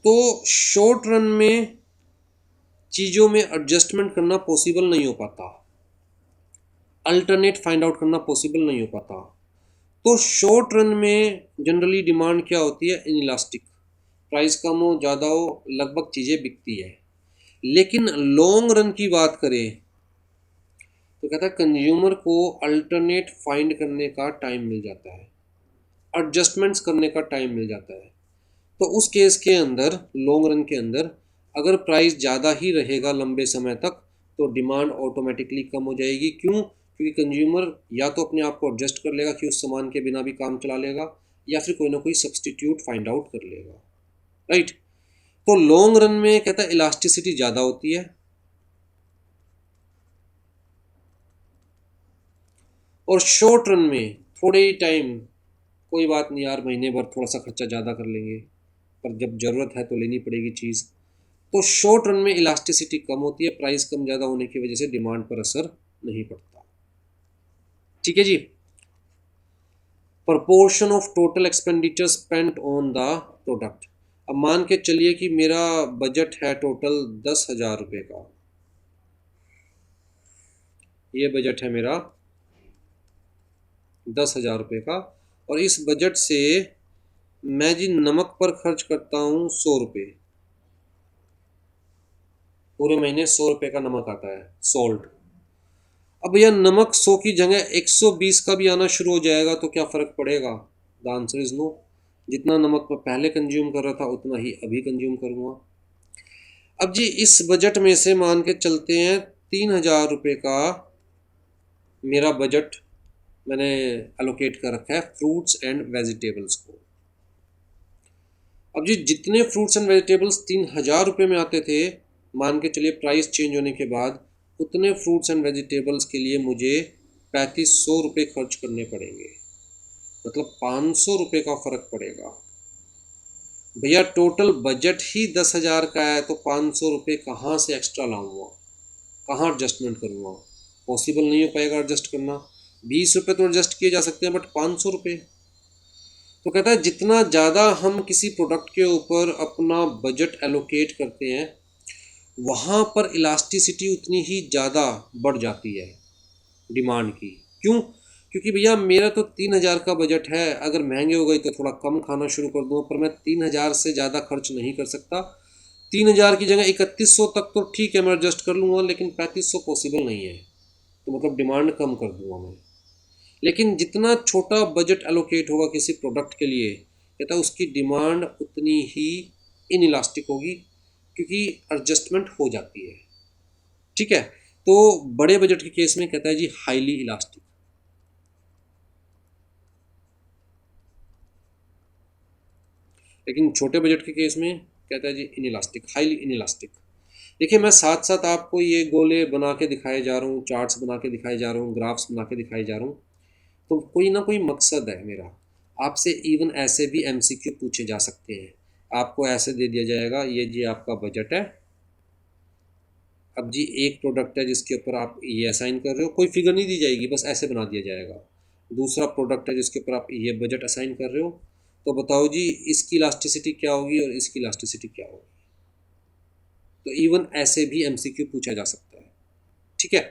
तो शॉर्ट रन में चीज़ों में एडजस्टमेंट करना पॉसिबल नहीं हो पाता, अल्टरनेट फाइंड आउट करना पॉसिबल नहीं हो पाता। तो शॉर्ट रन में जनरली डिमांड क्या होती है? इनइलास्टिक, प्राइस कम हो ज़्यादा हो लगभग चीज़ें बिकती है। लेकिन लॉन्ग रन की बात करें तो कहता है कंज्यूमर को अल्टरनेट फाइंड करने का टाइम मिल जाता है, एडजस्टमेंट्स करने का टाइम मिल जाता है। तो उस केस के अंदर लॉन्ग रन के अंदर अगर प्राइस ज़्यादा ही रहेगा लंबे समय तक तो डिमांड ऑटोमेटिकली कम हो जाएगी। क्यों? क्योंकि कंज्यूमर या तो अपने आप को एडजस्ट कर लेगा कि उस सामान के बिना भी काम चला लेगा, या फिर कोई ना कोई सब्सटीट्यूट फाइंड आउट कर लेगा, राइट। तो लॉन्ग रन में कहता है इलास्टिसिटी ज़्यादा होती है, और शॉर्ट रन में थोड़े ही टाइम, कोई बात नहीं यार महीने भर थोड़ा सा खर्चा ज़्यादा कर लेंगे, पर जब ज़रूरत है तो लेनी पड़ेगी चीज़। तो शॉर्ट रन में इलास्टिसिटी कम होती है, प्राइस कम ज़्यादा होने की वजह से डिमांड पर असर नहीं पड़ता। ठीक है जी। Proportion of total expenditure spent on the product. अब मान के चलिए कि मेरा बजट है टोटल 10,000 रुपये का, ये बजट है मेरा 10,000 रुपये का, और इस बजट से मैं जी नमक पर खर्च करता हूँ 100 रुपये, पूरे महीने 100 रुपये का नमक आता है, सॉल्ट। अब भैया नमक 100 की जगह 120 का भी आना शुरू हो जाएगा तो क्या फ़र्क पड़ेगा? The answer is no. जितना नमक मैं पहले कंज्यूम कर रहा था उतना ही अभी कंज्यूम करूँगा। अब जी इस बजट में से मान के चलते हैं 3,000 रुपये का मेरा बजट मैंने एलोकेट कर रखा है फ्रूट्स एंड वेजिटेबल्स को। अब जी जितने फ्रूट्स एंड वेजिटेबल्स 3,000 रुपये में आते थे, मान के चलिए प्राइस चेंज होने के बाद उतने फ्रूट्स एंड वेजिटेबल्स के लिए मुझे 3,500 रुपये खर्च करने पड़ेंगे, मतलब 500 रुपये का फ़र्क पड़ेगा। भैया टोटल बजट ही 10,000 का है तो 500 रुपये कहाँ से एक्स्ट्रा लाऊंगा, कहाँ एडजस्टमेंट करूँगा? पॉसिबल नहीं हो पाएगा एडजस्ट करना। 20 रुपये तो एडजस्ट किए जा सकते हैं, बट 500 रुपये। तो कहता है जितना ज़्यादा हम किसी प्रोडक्ट के ऊपर अपना बजट एलोकेट करते हैं वहाँ पर इलास्टिसिटी उतनी ही ज़्यादा बढ़ जाती है डिमांड की। क्यों? क्योंकि भैया मेरा तो 3,000 का बजट है, अगर महंगे हो गई तो थोड़ा कम खाना शुरू कर दूँगा, पर मैं 3,000 से ज़्यादा खर्च नहीं कर सकता। 3,000 की जगह 3,100 तक तो ठीक है मैं एडजस्ट कर लूँगा, लेकिन 3,500 पॉसिबल नहीं है, तो मतलब डिमांड कम कर दूँगा मैं। लेकिन जितना छोटा बजट एलोकेट होगा किसी प्रोडक्ट के लिए, कहता है उसकी डिमांड उतनी ही इनइलास्टिक होगी, क्योंकि एडजस्टमेंट हो जाती है। ठीक है। तो बड़े बजट के केस में कहता है जी हाईली इलास्टिक, लेकिन छोटे बजट के केस में कहता है जी इनइलास्टिक, हाईली इनइलास्टिक। देखिए मैं साथ साथ आपको ये गोले बना के दिखाए जा रहा हूँ, चार्ट्स बना के दिखाए जा रहा हूँ, ग्राफ्स बना के दिखाए जा रहा हूँ, तो कोई ना कोई मकसद है मेरा। आपसे इवन ऐसे भी एमसीक्यू पूछे जा सकते हैं। आपको ऐसे दे दिया जाएगा ये जी आपका बजट है, अब जी एक प्रोडक्ट है जिसके ऊपर आप ये असाइन कर रहे हो, कोई फिगर नहीं दी जाएगी, बस ऐसे बना दिया जाएगा। दूसरा प्रोडक्ट है जिसके ऊपर आप ये बजट असाइन कर रहे हो, तो बताओ जी इसकी इलास्टिसिटी क्या होगी और इसकी इलास्टिसिटी क्या होगी। तो इवन ऐसे भी एमसीक्यू पूछा जा सकता है। ठीक है।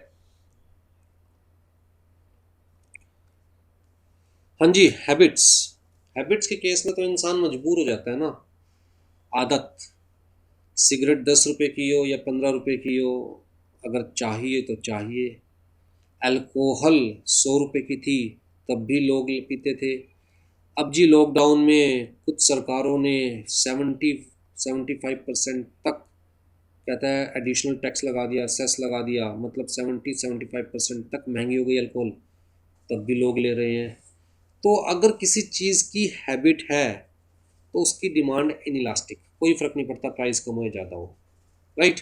हाँ जी, हैबिट्स। हैबिट्स के केस में तो इंसान मजबूर हो जाता है ना। आदत, सिगरेट 10 रुपये की हो या 15 रुपये की हो, अगर चाहिए तो चाहिए। अल्कोहल 100 रुपये की थी तब भी लोग पीते थे। अब जी लॉकडाउन में कुछ सरकारों ने 75% तक कहता है एडिशनल टैक्स लगा दिया, सेस लगा दिया, मतलब 75% तक महंगी हो गई अल्कोहल, तब भी लोग ले रहे हैं। तो अगर किसी चीज़ की हैबिट है तो उसकी डिमांड इनइलास्टिक, कोई फ़र्क नहीं पड़ता प्राइस कम हो या ज़्यादा हो, राइट।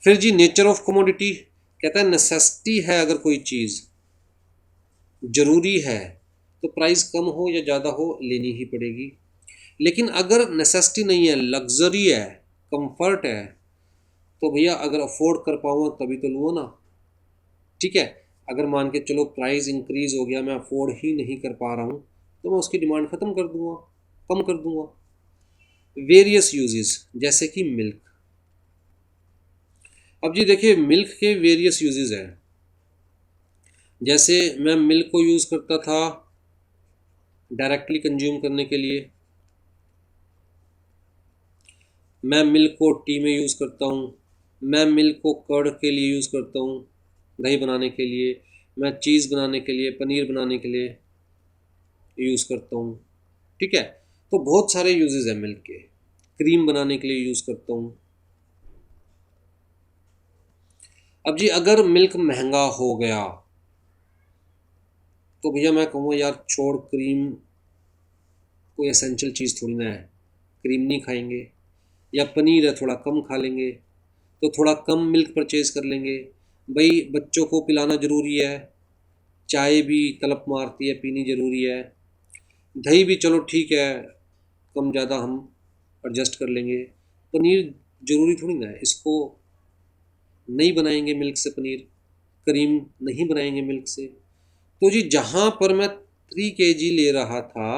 फिर जी नेचर ऑफ कमोडिटी, कहता है नेसेसिटी है, अगर कोई चीज़ ज़रूरी है तो प्राइस कम हो या ज़्यादा हो लेनी ही पड़ेगी। लेकिन अगर नेसेसिटी नहीं है, लग्जरी है, कंफर्ट है, तो भैया अगर अफोर्ड कर पाऊँगा तभी तो लूँगा ना। ठीक है। अगर मान के चलो प्राइस इंक्रीज़ हो गया, मैं अफोर्ड ही नहीं कर पा रहा हूँ, तो मैं उसकी डिमांड ख़त्म कर दूँगा, कम कर दूँगा। वेरियस यूजेस, जैसे कि मिल्क। अब जी देखिए मिल्क के वेरियस यूजेस हैं। जैसे मैं मिल्क को यूज़ करता था डायरेक्टली कंज्यूम करने के लिए, मैं मिल्क को टी में यूज़ करता हूँ, मैं मिल्क को कर्ड के लिए यूज़ करता हूँ, दही बनाने के लिए, मैं चीज़ बनाने के लिए, पनीर बनाने के लिए यूज़ करता हूँ, ठीक है। तो बहुत सारे यूजेस हैं मिल्क के। क्रीम बनाने के लिए यूज़ करता हूँ। अब जी अगर मिल्क महंगा हो गया तो भैया मैं कहूँगा यार छोड़, क्रीम कोई एसेंशियल चीज़ थोड़ी ना है, क्रीम नहीं खाएंगे। या पनीर है थोड़ा कम खा लेंगे, तो थोड़ा कम मिल्क परचेज कर लेंगे। भाई बच्चों को पिलाना ज़रूरी है, चाय भी तलब मारती है, पीनी ज़रूरी है। दही भी चलो ठीक है, कम ज़्यादा हम एडजस्ट कर लेंगे। पनीर ज़रूरी थोड़ी ना है, इसको नहीं बनाएंगे मिल्क से पनीर, क्रीम नहीं बनाएंगे मिल्क से। तो जी जहाँ पर मैं 3 kg ले रहा था,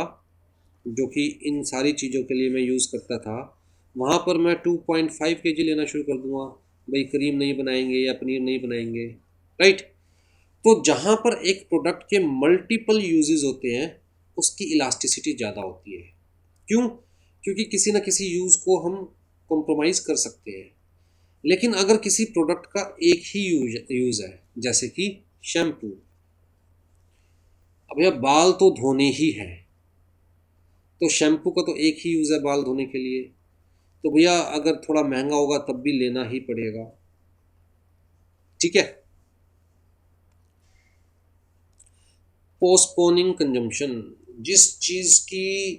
जो कि इन सारी चीज़ों के लिए मैं यूज़ करता था, वहाँ पर मैं 2.5 kg लेना शुरू कर दूंगा। भाई क्रीम नहीं बनाएंगे या पनीर नहीं बनाएंगे, राइट। तो जहाँ पर एक प्रोडक्ट के मल्टीपल यूजेस होते हैं, उसकी इलास्टिसिटी ज़्यादा होती है। क्यों? क्योंकि किसी न किसी यूज़ को हम कॉम्प्रोमाइज़ कर सकते हैं। लेकिन अगर किसी प्रोडक्ट का एक ही यूज़ है, जैसे कि शैम्पू, अब यह बाल तो धोने ही है, तो शैम्पू का तो एक ही यूज़ है बाल धोने के लिए, तो भैया अगर थोड़ा महंगा होगा तब भी लेना ही पड़ेगा, ठीक है। पोस्टपोनिंग कंजम्पशन, जिस चीज़ की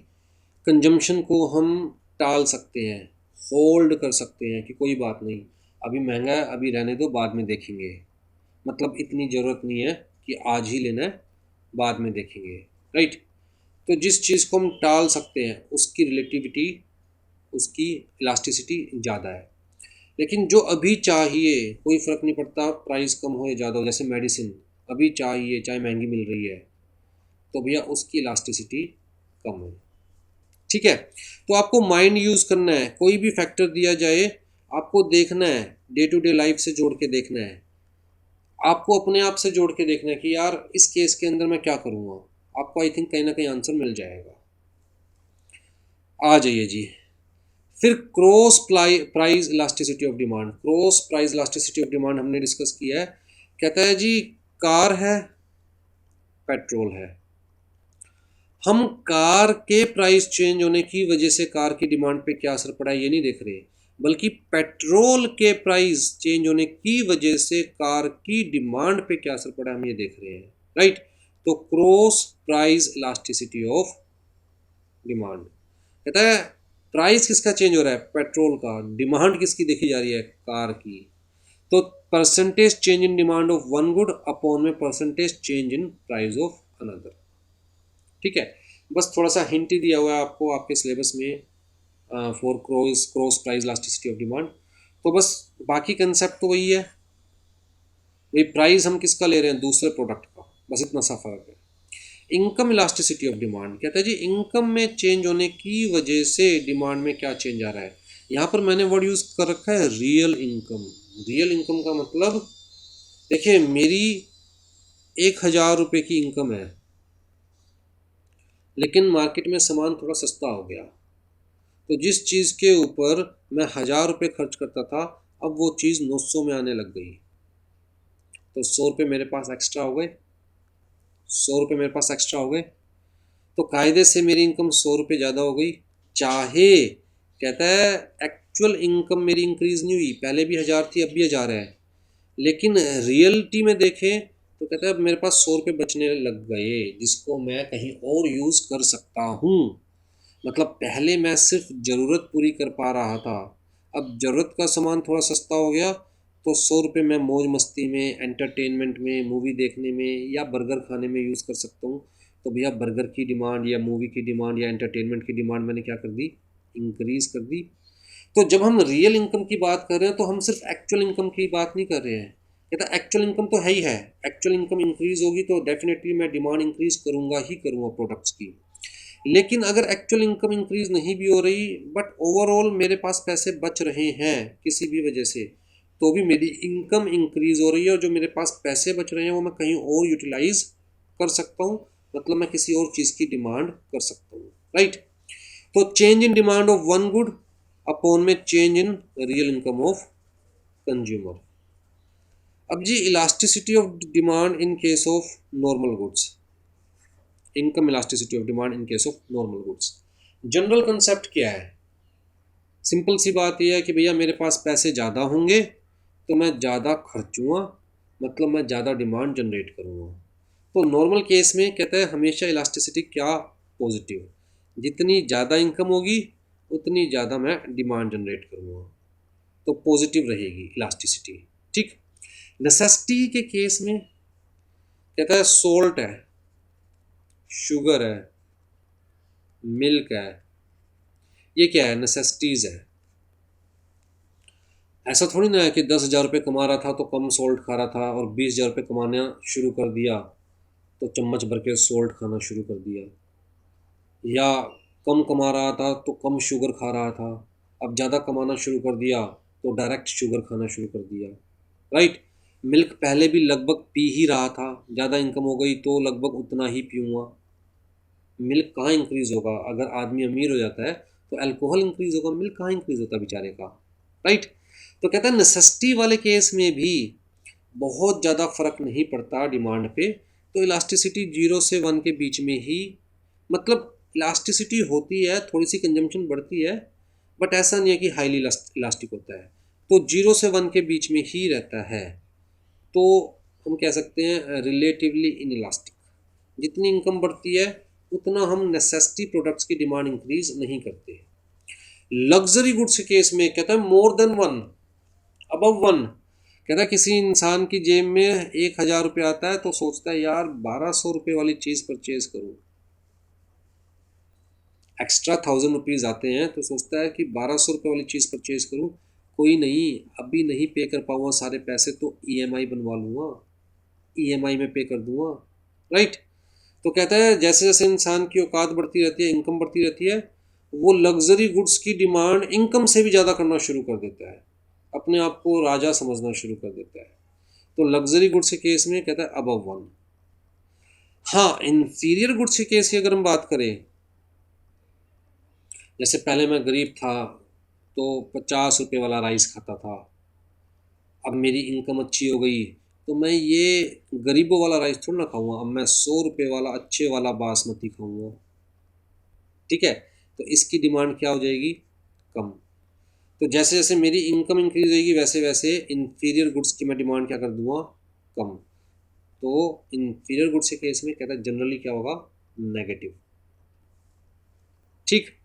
कंजम्पशन को हम टाल सकते हैं, होल्ड कर सकते हैं कि कोई बात नहीं, अभी महंगा है, अभी रहने दो, बाद में देखेंगे। मतलब इतनी ज़रूरत नहीं है कि आज ही लेना है, बाद में देखेंगे, राइट। तो जिस चीज़ को हम टाल सकते हैं उसकी रिलेटिविटी, उसकी इलास्टिसिटी ज़्यादा है। लेकिन जो अभी चाहिए, कोई फ़र्क नहीं पड़ता प्राइस कम हो या ज़्यादा हो, जैसे मेडिसिन अभी चाहिए चाहे महंगी मिल रही है, तो भैया उसकी इलास्टिसिटी कम है, ठीक है। तो आपको माइंड यूज़ करना है, कोई भी फैक्टर दिया जाए आपको देखना है, डे टू डे लाइफ से जोड़ के देखना है, आपको अपने आप से जोड़ के देखना है कि यार इस केस के अंदर मैं क्या करूँगा। आपको आई थिंक कहीं ना कहीं आंसर मिल जाएगा। आ जाइए जी, फिर cross price elasticity of demand. Cross price elasticity of demand हमने डिस्कस किया है। कहता है जी कार है, पेट्रोल है, हम कार के प्राइस चेंज होने की वजह से कार की डिमांड पे क्या असर पड़ा है ये नहीं देख रहे, बल्कि पेट्रोल के प्राइस चेंज होने की वजह से कार की डिमांड पे क्या असर पड़ा है हम ये देख रहे हैं, राइट। तो cross price elasticity of demand कहता है प्राइस किसका चेंज हो रहा है, पेट्रोल का, डिमांड किसकी देखी जा रही है, कार की। तो percentage change in demand of one good upon में percentage change in price of another, ठीक है। बस थोड़ा सा हिंट ही दिया हुआ है आपको आपके सिलेबस में for cross price elasticity of demand. तो बस बाकी कंसेप्ट तो वही है, भाई प्राइस हम किसका ले रहे हैं, दूसरे प्रोडक्ट का, बस इतना सा फर्क है। इनकम इलास्टिसिटी ऑफ डिमांड कहता है जी इनकम में चेंज होने की वजह से डिमांड में क्या चेंज आ रहा है। यहाँ पर मैंने वर्ड यूज़ कर रखा है रियल इनकम। रियल इनकम का मतलब, देखिए मेरी 1,000 रुपये की इनकम है, लेकिन मार्केट में सामान थोड़ा सस्ता हो गया, तो जिस चीज़ के ऊपर मैं 1,000 रुपये खर्च करता था, अब वो चीज़ 900 में आने लग गई, तो 100 रुपये मेरे पास एक्स्ट्रा हो गए। 100 रुपये मेरे पास एक्स्ट्रा हो गए, तो कायदे से मेरी इनकम 100 रुपये ज़्यादा हो गई। चाहे कहता है एक्चुअल इनकम मेरी इंक्रीज़ नहीं हुई, पहले भी 1,000 थी अब भी 1,000 है, लेकिन रियलिटी में देखें तो कहता है अब मेरे पास 100 रुपये बचने लग गए, जिसको मैं कहीं और यूज़ कर सकता हूँ। मतलब पहले मैं सिर्फ ज़रूरत पूरी कर पा रहा था, अब ज़रूरत का सामान थोड़ा सस्ता हो गया, तो 100 रुपये मैं मौज मस्ती में, एंटरटेनमेंट में, मूवी देखने में या बर्गर खाने में यूज़ कर सकता हूँ। तो भैया बर्गर की डिमांड या मूवी की डिमांड या एंटरटेनमेंट की डिमांड मैंने क्या कर दी, इंक्रीज़ कर दी। तो जब हम रियल इनकम की बात कर रहे हैं तो हम सिर्फ एक्चुअल इनकम की बात नहीं कर रहे हैं। कहता एक्चुअल इनकम तो है ही है, एक्चुअल इनकम इंक्रीज़ होगी तो डेफिनेटली मैं डिमांड इंक्रीज़ करूँगा ही करूँगा प्रोडक्ट्स की। लेकिन अगर एक्चुअल इनकम इंक्रीज नहीं भी हो रही, बट ओवरऑल मेरे पास पैसे बच रहे हैं किसी भी वजह से, तो भी मेरी इनकम इंक्रीज हो रही है, और जो मेरे पास पैसे बच रहे हैं वो मैं कहीं और यूटिलाइज कर सकता हूँ, मतलब मैं किसी और चीज़ की डिमांड कर सकता हूँ, राइट। तो change in demand of one good upon में change in real income of consumer. अब जी elasticity of demand in case of normal goods, income elasticity of demand in case of normal goods. General concept क्या है? Simple सी बात यह है कि भैया मेरे पास पैसे ज़्यादा होंगे तो मैं ज़्यादा खर्चूँगा, मतलब मैं ज़्यादा डिमांड जनरेट करूँगा। तो नॉर्मल केस में कहता है हमेशा इलास्टिसिटी क्या पॉजिटिव, जितनी ज़्यादा इनकम होगी उतनी ज़्यादा मैं डिमांड जनरेट करूँगा, तो पॉजिटिव रहेगी इलास्टिसिटी। ठीक। नेसेसिटी के केस में कहता है सोल्ट है, शुगर है, मिल्क है, ये क्या है? नेसेसिटीज़ है। ऐसा थोड़ी ना है कि 10,000 रुपये कमा रहा था तो कम सोल्ट खा रहा था, और 20,000 रुपये कमाना शुरू कर दिया तो चम्मच भर के सोल्ट खाना शुरू कर दिया, या कम कमा रहा था तो कम शुगर खा रहा था, अब ज़्यादा कमाना शुरू कर दिया तो डायरेक्ट शुगर खाना शुरू कर दिया। राइट। मिल्क पहले भी लगभग पी ही रहा था, ज़्यादा इनकम हो गई तो लगभग उतना ही पीऊँगा। मिल्क कहाँ इंक्रीज़ होगा? अगर आदमी अमीर हो जाता है तो अल्कोहल इंक्रीज़ होगा, मिल्क कहाँ इंक्रीज़ होता बेचारे का। राइट। तो कहता है नेसेसिटी वाले केस में भी बहुत ज़्यादा फर्क नहीं पड़ता डिमांड पे, तो इलास्टिसिटी 0 से 1 के बीच में ही, मतलब इलास्टिसिटी होती है, थोड़ी सी कंजम्पशन बढ़ती है, बट ऐसा नहीं है कि हाईली इलास्टिक होता है, तो 0 से 1 के बीच में ही रहता है। तो हम कह सकते हैं रिलेटिवली इन इलास्टिक। जितनी इनकम बढ़ती है उतना हम नेसेसिटी प्रोडक्ट्स की डिमांड इंक्रीज नहीं करते। लग्जरी गुड्स के केस में कहता है मोर देन 1, अबव 1। कहता है किसी इंसान की जेब में 1,000 रुपये आता है तो सोचता है यार 1,200 रुपये वाली चीज़ परचेज करूँ। एक्स्ट्रा 1,000 रुपीज़ आते हैं तो सोचता है कि 1,200 रुपये वाली चीज़ परचेज करूँ। कोई नहीं, अभी नहीं पे कर पाऊँगा सारे पैसे तो ईएमआई बनवा लूँगा, ईएमआई में पे कर दूँगा। राइट। तो कहता है जैसे जैसे इंसान की औकात बढ़ती रहती है, इनकम बढ़ती रहती है, वो लग्जरी गुड्स की डिमांड इनकम से भी ज़्यादा करना शुरू कर देता है, अपने आप को राजा समझना शुरू कर देता है। तो लग्जरी गुड्स के केस में कहता है अबव 1। हाँ, इंफीरियर गुड्स के केस की अगर हम बात करें, जैसे पहले मैं गरीब था तो 50 रुपये वाला राइस खाता था, अब मेरी इनकम अच्छी हो गई तो मैं ये गरीबों वाला राइस थोड़ा ना खाऊंगा, अब मैं 100 रुपये वाला अच्छे वाला बासमती खाऊंगा। ठीक है। तो इसकी डिमांड क्या हो जाएगी? कम। तो जैसे जैसे मेरी इनकम इंक्रीज होगी वैसे वैसे इंफीरियर गुड्स की मैं डिमांड क्या कर दूंगा? कम। तो इंफीरियर गुड्स के केस में कहता है जनरली क्या होगा? नेगेटिव। ठीक।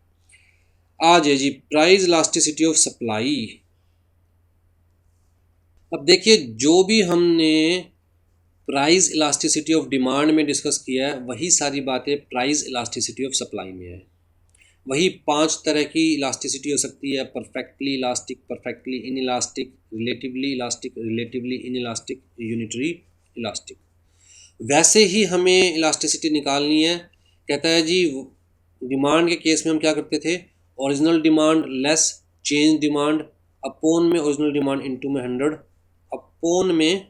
आज है जी प्राइस इलास्टिसिटी ऑफ सप्लाई। अब देखिए जो भी हमने प्राइस इलास्टिसिटी ऑफ डिमांड में डिस्कस किया है वही सारी बातें प्राइस इलास्टिसिटी ऑफ सप्लाई में है। वही 5 तरह की इलास्टिसिटी हो सकती है: perfectly elastic, perfectly inelastic, relatively elastic, relatively in elastic, unitary elastic. वैसे ही हमें इलास्टिसिटी निकालनी है। कहता है जी डिमांड के केस में हम क्या करते थे? Original demand less change demand upon में ओरिजिनल डिमांड इनटू में 100 अपोन में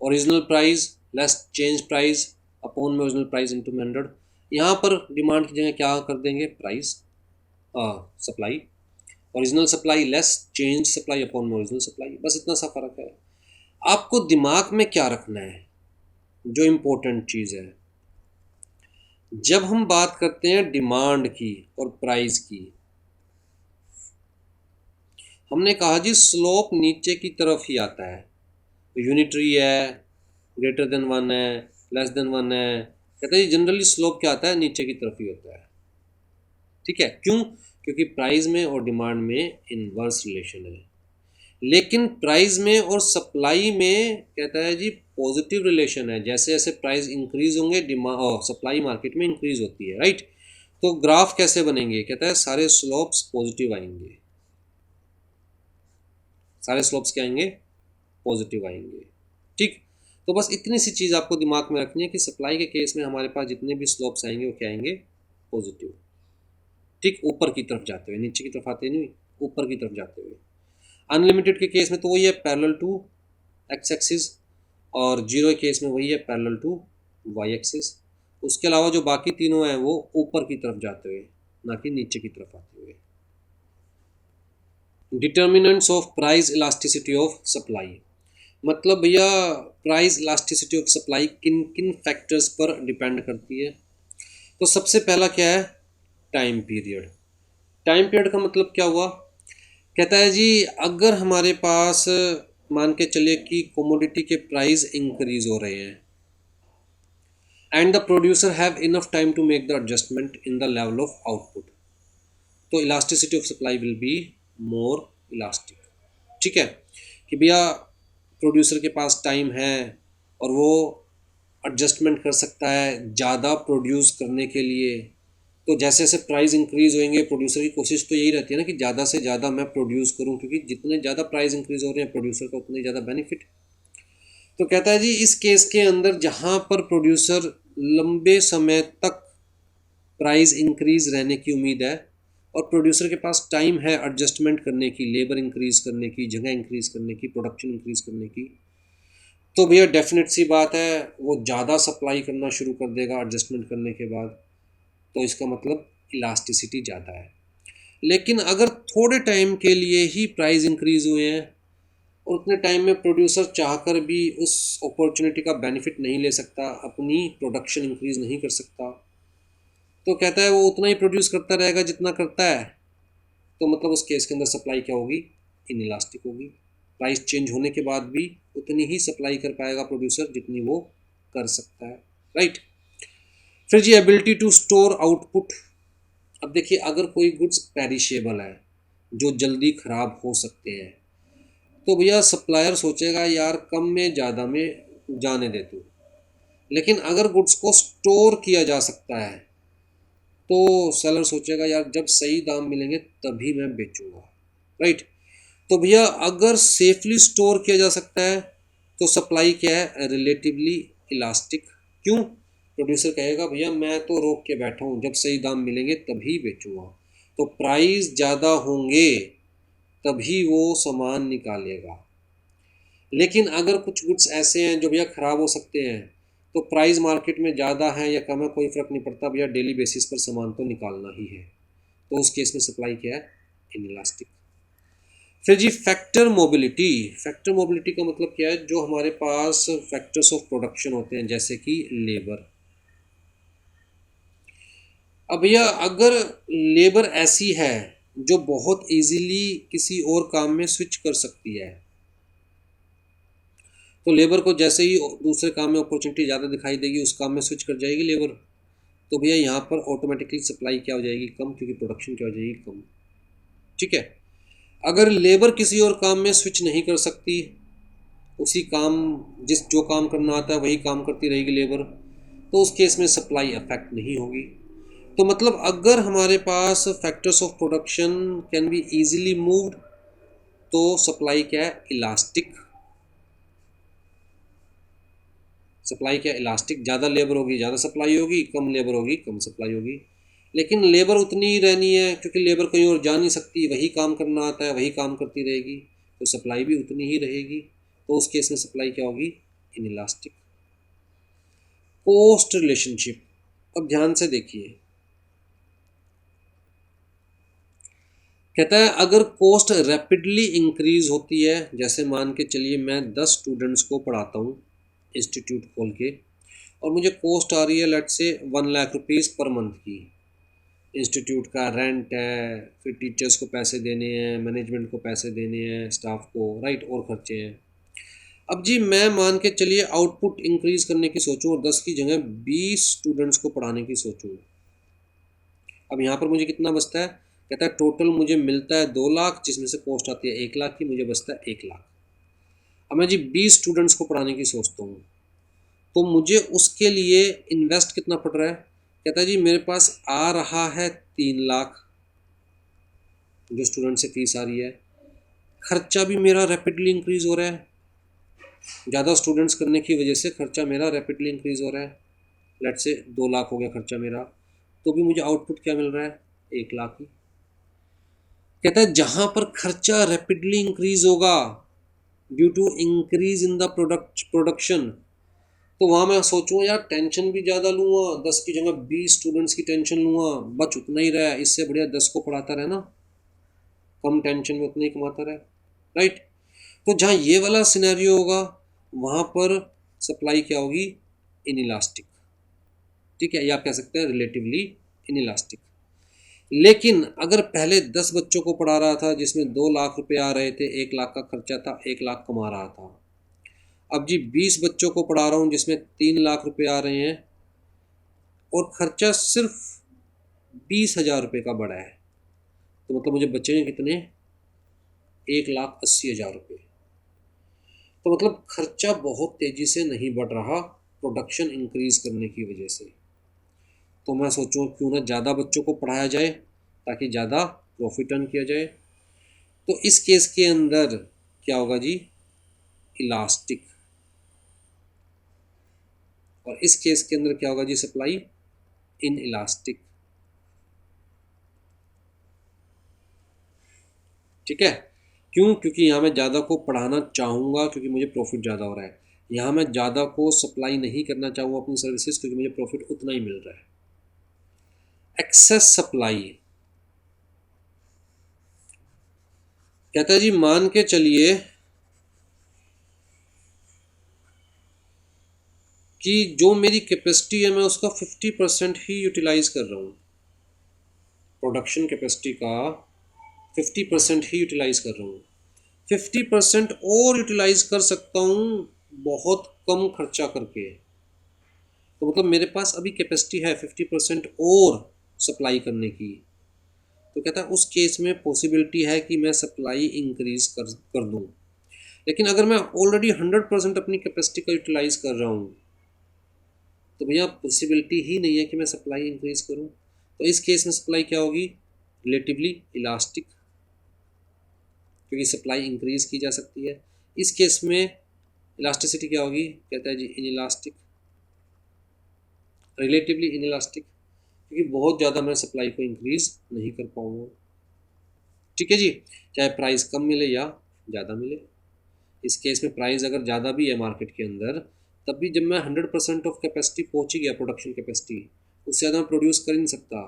original price less change price upon में ओरिजिनल प्राइस इनटू में 100। यहाँ पर डिमांड की जगह क्या कर देंगे? Price supply, original supply less change supply upon में ओरिजिनल सप्लाई, बस इतना सा फर्क है। आपको दिमाग में क्या रखना है जो इम्पोर्टेंट चीज़ है, जब हम बात करते हैं डिमांड की और प्राइस की, हमने कहा जी स्लोप नीचे की तरफ ही आता है, यूनिटरी है, ग्रेटर देन 1 है, लेस देन 1 है, कहते हैं जनरली स्लोप क्या आता है? नीचे की तरफ ही होता है। ठीक है। क्यों? क्योंकि प्राइस में और डिमांड में इनवर्स रिलेशन है, लेकिन प्राइस में और सप्लाई में कहता है जी पॉजिटिव रिलेशन है। जैसे जैसे प्राइस इंक्रीज होंगे डिमांड और सप्लाई मार्केट में इंक्रीज होती है। राइट। तो ग्राफ कैसे बनेंगे? कहता है सारे स्लोप्स पॉजिटिव आएंगे, सारे स्लोप्स क्या आएंगे? पॉजिटिव आएंगे। ठीक। तो बस इतनी सी चीज़ आपको दिमाग में रखनी है कि सप्लाई के केस में हमारे पास जितने भी स्लोप्स आएंगे वो क्या आएंगे? पॉजिटिव। ठीक। ऊपर की तरफ जाते हुए, नीचे की तरफ आते नहीं, ऊपर की तरफ जाते हुए। अनलिमिटेड के केस में तो वही है पैरेलल टू एक्स एक्सिस, और जीरो के केस में वही है पैरेलल टू वाई एक्सिस। उसके अलावा जो बाकी तीनों हैं वो ऊपर की तरफ जाते हुए, ना कि नीचे की तरफ आते हुए। Determinants of price elasticity of supply. मतलब भैया प्राइस इलास्टिसिटी ऑफ सप्लाई किन किन फैक्टर्स पर डिपेंड करती है। तो सबसे पहला क्या है, टाइम पीरियड। टाइम पीरियड का मतलब क्या हुआ, कहता है जी अगर हमारे पास मान के चलिए कि कमोडिटी के प्राइस इंक्रीज हो रहे हैं and the producer have enough time to make the adjustment in the level of output, तो elasticity of supply will be more elastic. ठीक है कि भैया प्रोड्यूसर के पास टाइम है और वो एडजस्टमेंट कर सकता है ज़्यादा प्रोड्यूस करने के लिए। तो जैसे जैसे प्राइस इंक्रीज होंगे प्रोड्यूसर की कोशिश तो यही रहती है ना कि ज़्यादा से ज़्यादा मैं प्रोड्यूस करूं, क्योंकि जितने ज़्यादा प्राइस इंक्रीज हो रहे हैं प्रोड्यूसर का उतना ही ज़्यादा बेनिफिट। तो कहता है जी इस केस के अंदर जहां पर प्रोड्यूसर लंबे समय तक प्राइस इंक्रीज रहने की उम्मीद है और प्रोड्यूसर के पास टाइम है एडजस्टमेंट करने की, लेबर इंक्रीज करने की, जगह इंक्रीज करने की, प्रोडक्शन इंक्रीज करने की, तो भैया डेफिनेट सी बात है वो ज़्यादा सप्लाई करना शुरू कर देगा एडजस्टमेंट करने के बाद। तो इसका मतलब इलास्टिसिटी ज़्यादा है। लेकिन अगर थोड़े टाइम के लिए ही प्राइस इंक्रीज हुए हैं और उतने टाइम में प्रोड्यूसर चाहकर भी उस अपॉर्चुनिटी का बेनिफिट नहीं ले सकता, अपनी प्रोडक्शन इंक्रीज नहीं कर सकता, तो कहता है वो उतना ही प्रोड्यूस करता रहेगा जितना करता है। तो मतलब उस केस के अंदर सप्लाई क्या होगी, इनइलास्टिक होगी। प्राइस चेंज होने के बाद भी उतनी ही सप्लाई कर पाएगा प्रोड्यूसर जितनी वो कर सकता है, राइट। फिर जी एबिलिटी टू स्टोर आउटपुट। अब देखिए अगर कोई गुड्स पेरिशेबल है जो जल्दी ख़राब हो सकते हैं तो भैया सप्लायर सोचेगा यार कम में ज़्यादा में जाने दे तू। लेकिन अगर गुड्स को स्टोर किया जा सकता है तो सेलर सोचेगा यार जब सही दाम मिलेंगे तभी मैं बेचूंगा, राइट। तो भैया अगर सेफली स्टोर किया जा सकता है तो सप्लाई क्या है, रिलेटिवली इलास्टिक। क्यों, प्रोड्यूसर कहेगा भैया मैं तो रोक के बैठा हूँ, जब सही दाम मिलेंगे तभी बेचूंगा। तो प्राइस ज़्यादा होंगे तभी वो सामान निकालेगा। लेकिन अगर कुछ गुड्स ऐसे हैं जो भैया ख़राब हो सकते हैं तो प्राइस मार्केट में ज़्यादा है या कम है कोई फ़र्क नहीं पड़ता भैया, डेली बेसिस पर सामान तो निकालना ही है। तो उस केस में सप्लाई क्या है, इनइलास्टिक। फिर जी फैक्टर मोबिलिटी। फैक्टर मोबिलिटी का मतलब क्या है, जो हमारे पास फैक्टर्स ऑफ प्रोडक्शन होते हैं जैसे कि लेबर। अब भैया अगर लेबर ऐसी है जो बहुत इजीली किसी और काम में स्विच कर सकती है तो लेबर को जैसे ही दूसरे काम में अपॉर्चुनिटी ज़्यादा दिखाई देगी उस काम में स्विच कर जाएगी लेबर। तो भैया यहाँ पर ऑटोमेटिकली सप्लाई क्या हो जाएगी, कम, क्योंकि प्रोडक्शन क्या हो जाएगी, कम। ठीक है। अगर लेबर किसी और काम में स्विच नहीं कर सकती, उसी काम जिस जो काम करना आता है वही काम करती रहेगी लेबर, तो उस केस में सप्लाई अफेक्ट नहीं होगी। तो मतलब अगर हमारे पास factors of production can be easily moved तो सप्लाई क्या है, इलास्टिक। सप्लाई क्या, इलास्टिक। ज़्यादा लेबर होगी ज़्यादा सप्लाई होगी, कम लेबर होगी कम सप्लाई होगी। लेकिन लेबर उतनी ही रहनी है क्योंकि लेबर कहीं और जा नहीं सकती, वही काम करना आता है वही काम करती रहेगी, तो सप्लाई भी उतनी ही रहेगी। तो उस केस में सप्लाई क्या होगी, इनइलास्टिक। कॉस्ट रिलेशनशिप, अब ध्यान से देखिए। कहता है अगर कॉस्ट रैपिडली इंक्रीज होती है, जैसे मान के चलिए मैं 10 स्टूडेंट्स को पढ़ाता हूँ इंस्टीट्यूट खोल के और मुझे कॉस्ट आ रही है लेट से 1 लाख रुपीज़ पर मंथ की। इंस्टीट्यूट का रेंट है, फिर टीचर्स को पैसे देने हैं, मैनेजमेंट को पैसे देने हैं, स्टाफ को, राइट, और खर्चे हैं। अब जी मैं मान के चलिए आउटपुट इंक्रीज करने की सोचूं और 10 की जगह 20 स्टूडेंट्स को पढ़ाने की सोचूं। अब यहाँ पर मुझे कितना बचता है, कहता है टोटल मुझे मिलता है 2 लाख जिसमें से कॉस्ट आती है 1 लाख की, मुझे बचता है 1 लाख। अब मैं जी 20 स्टूडेंट्स को पढ़ाने की सोचता हूँ तो मुझे उसके लिए इन्वेस्ट कितना पड़ रहा है। कहता है जी मेरे पास आ रहा है 3 लाख जो स्टूडेंट से फीस आ रही है, खर्चा भी मेरा रैपिडली इंक्रीज हो रहा है, ज़्यादा स्टूडेंट्स करने की वजह से खर्चा मेरा रैपिडली इंक्रीज हो रहा है। लेट से 2 लाख हो गया खर्चा मेरा, तो भी मुझे आउटपुट क्या मिल रहा है, 1 लाख ही। कहता है जहां पर खर्चा रैपिडली इंक्रीज होगा due to increase in the production, तो वहाँ मैं सोचूंगा यार टेंशन भी ज़्यादा लूँगा, 10 की जगह 20 स्टूडेंट्स की टेंशन लूँगा, बच उतना ही रहा है, इससे बढ़िया 10 को पढ़ाता रहे ना, कम टेंशन में उतना ही कमाता रहे, राइट। तो जहाँ ये वाला सिनेरियो होगा वहाँ पर सप्लाई क्या होगी, इनइलास्टिक, ठीक है, या आप कह सकते हैं रिलेटिवली इनइलास्टिक। लेकिन अगर पहले 10 बच्चों को पढ़ा रहा था जिसमें 2 लाख रुपए आ रहे थे, 1 लाख का खर्चा था, 1 लाख कमा रहा था, अब जी 20 बच्चों को पढ़ा रहा हूँ जिसमें 3 लाख रुपए आ रहे हैं और खर्चा सिर्फ 20,000 रुपये का बढ़ा है, तो मतलब मुझे बचेंगे कितने, 1,80,000 रुपये। तो मतलब खर्चा बहुत तेज़ी से नहीं बढ़ रहा प्रोडक्शन इंक्रीज करने की वजह से। तो मैं सोचूं क्यों ना ज़्यादा बच्चों को पढ़ाया जाए ताकि ज़्यादा प्रॉफिट अर्न किया जाए। तो इस केस के अंदर क्या होगा जी, इलास्टिक, और इस केस के अंदर क्या होगा जी, सप्लाई इन इलास्टिक। ठीक है, क्यों, क्योंकि यहाँ मैं ज़्यादा को पढ़ाना चाहूँगा क्योंकि मुझे प्रॉफिट ज़्यादा हो रहा है। यहाँ मैं ज़्यादा को सप्लाई नहीं करना चाहूँगा अपनी सर्विसेज क्योंकि मुझे प्रॉफिट उतना ही मिल रहा है। एक्सेस सप्लाई कहता है जी, मान के चलिए कि जो मेरी कैपेसिटी है मैं उसका 50% ही यूटिलाइज कर रहा हूँ, प्रोडक्शन कैपेसिटी का 50% ही यूटिलाइज कर रहा हूँ, 50% और यूटिलाइज कर सकता हूँ बहुत कम खर्चा करके। तो मतलब मेरे पास अभी कैपेसिटी है 50% और सप्लाई करने की। तो कहता है उस केस में पॉसिबिलिटी है कि मैं सप्लाई इंक्रीज कर दूँ। लेकिन अगर मैं ऑलरेडी 100% अपनी कैपेसिटी का यूटिलाइज कर रहा हूँ तो भैया पॉसिबिलिटी ही नहीं है कि मैं सप्लाई इंक्रीज करूँ। तो इस केस में सप्लाई क्या होगी, रिलेटिवली इलास्टिक, क्योंकि सप्लाई इंक्रीज की जा सकती है। इस केस में इलास्टिसिटी क्या होगी, कहता है जी inelastic, relatively inelastic, क्योंकि बहुत ज़्यादा मैं सप्लाई को इंक्रीज नहीं कर पाऊँगा। ठीक है जी, चाहे प्राइस कम मिले या ज़्यादा मिले। इस केस में प्राइस अगर ज़्यादा भी है मार्केट के अंदर, तब भी जब मैं 100% ऑफ कैपेसिटी पहुँच ही गया, प्रोडक्शन कैपेसिटी, उससे ज़्यादा मैं प्रोड्यूस कर ही नहीं सकता,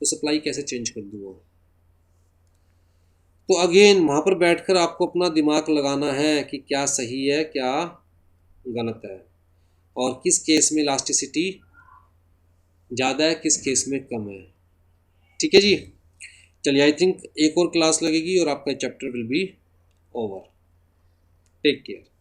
तो सप्लाई कैसे चेंज कर दूँगा। तो अगेन वहाँ पर बैठकर आपको अपना दिमाग लगाना है कि क्या सही है क्या गलत है, और किस केस में इलास्टिसिटी ज़्यादा है किस केस में कम है। ठीक है जी, चलिए आई थिंक एक और क्लास लगेगी और आपका chapter will be over. Take care.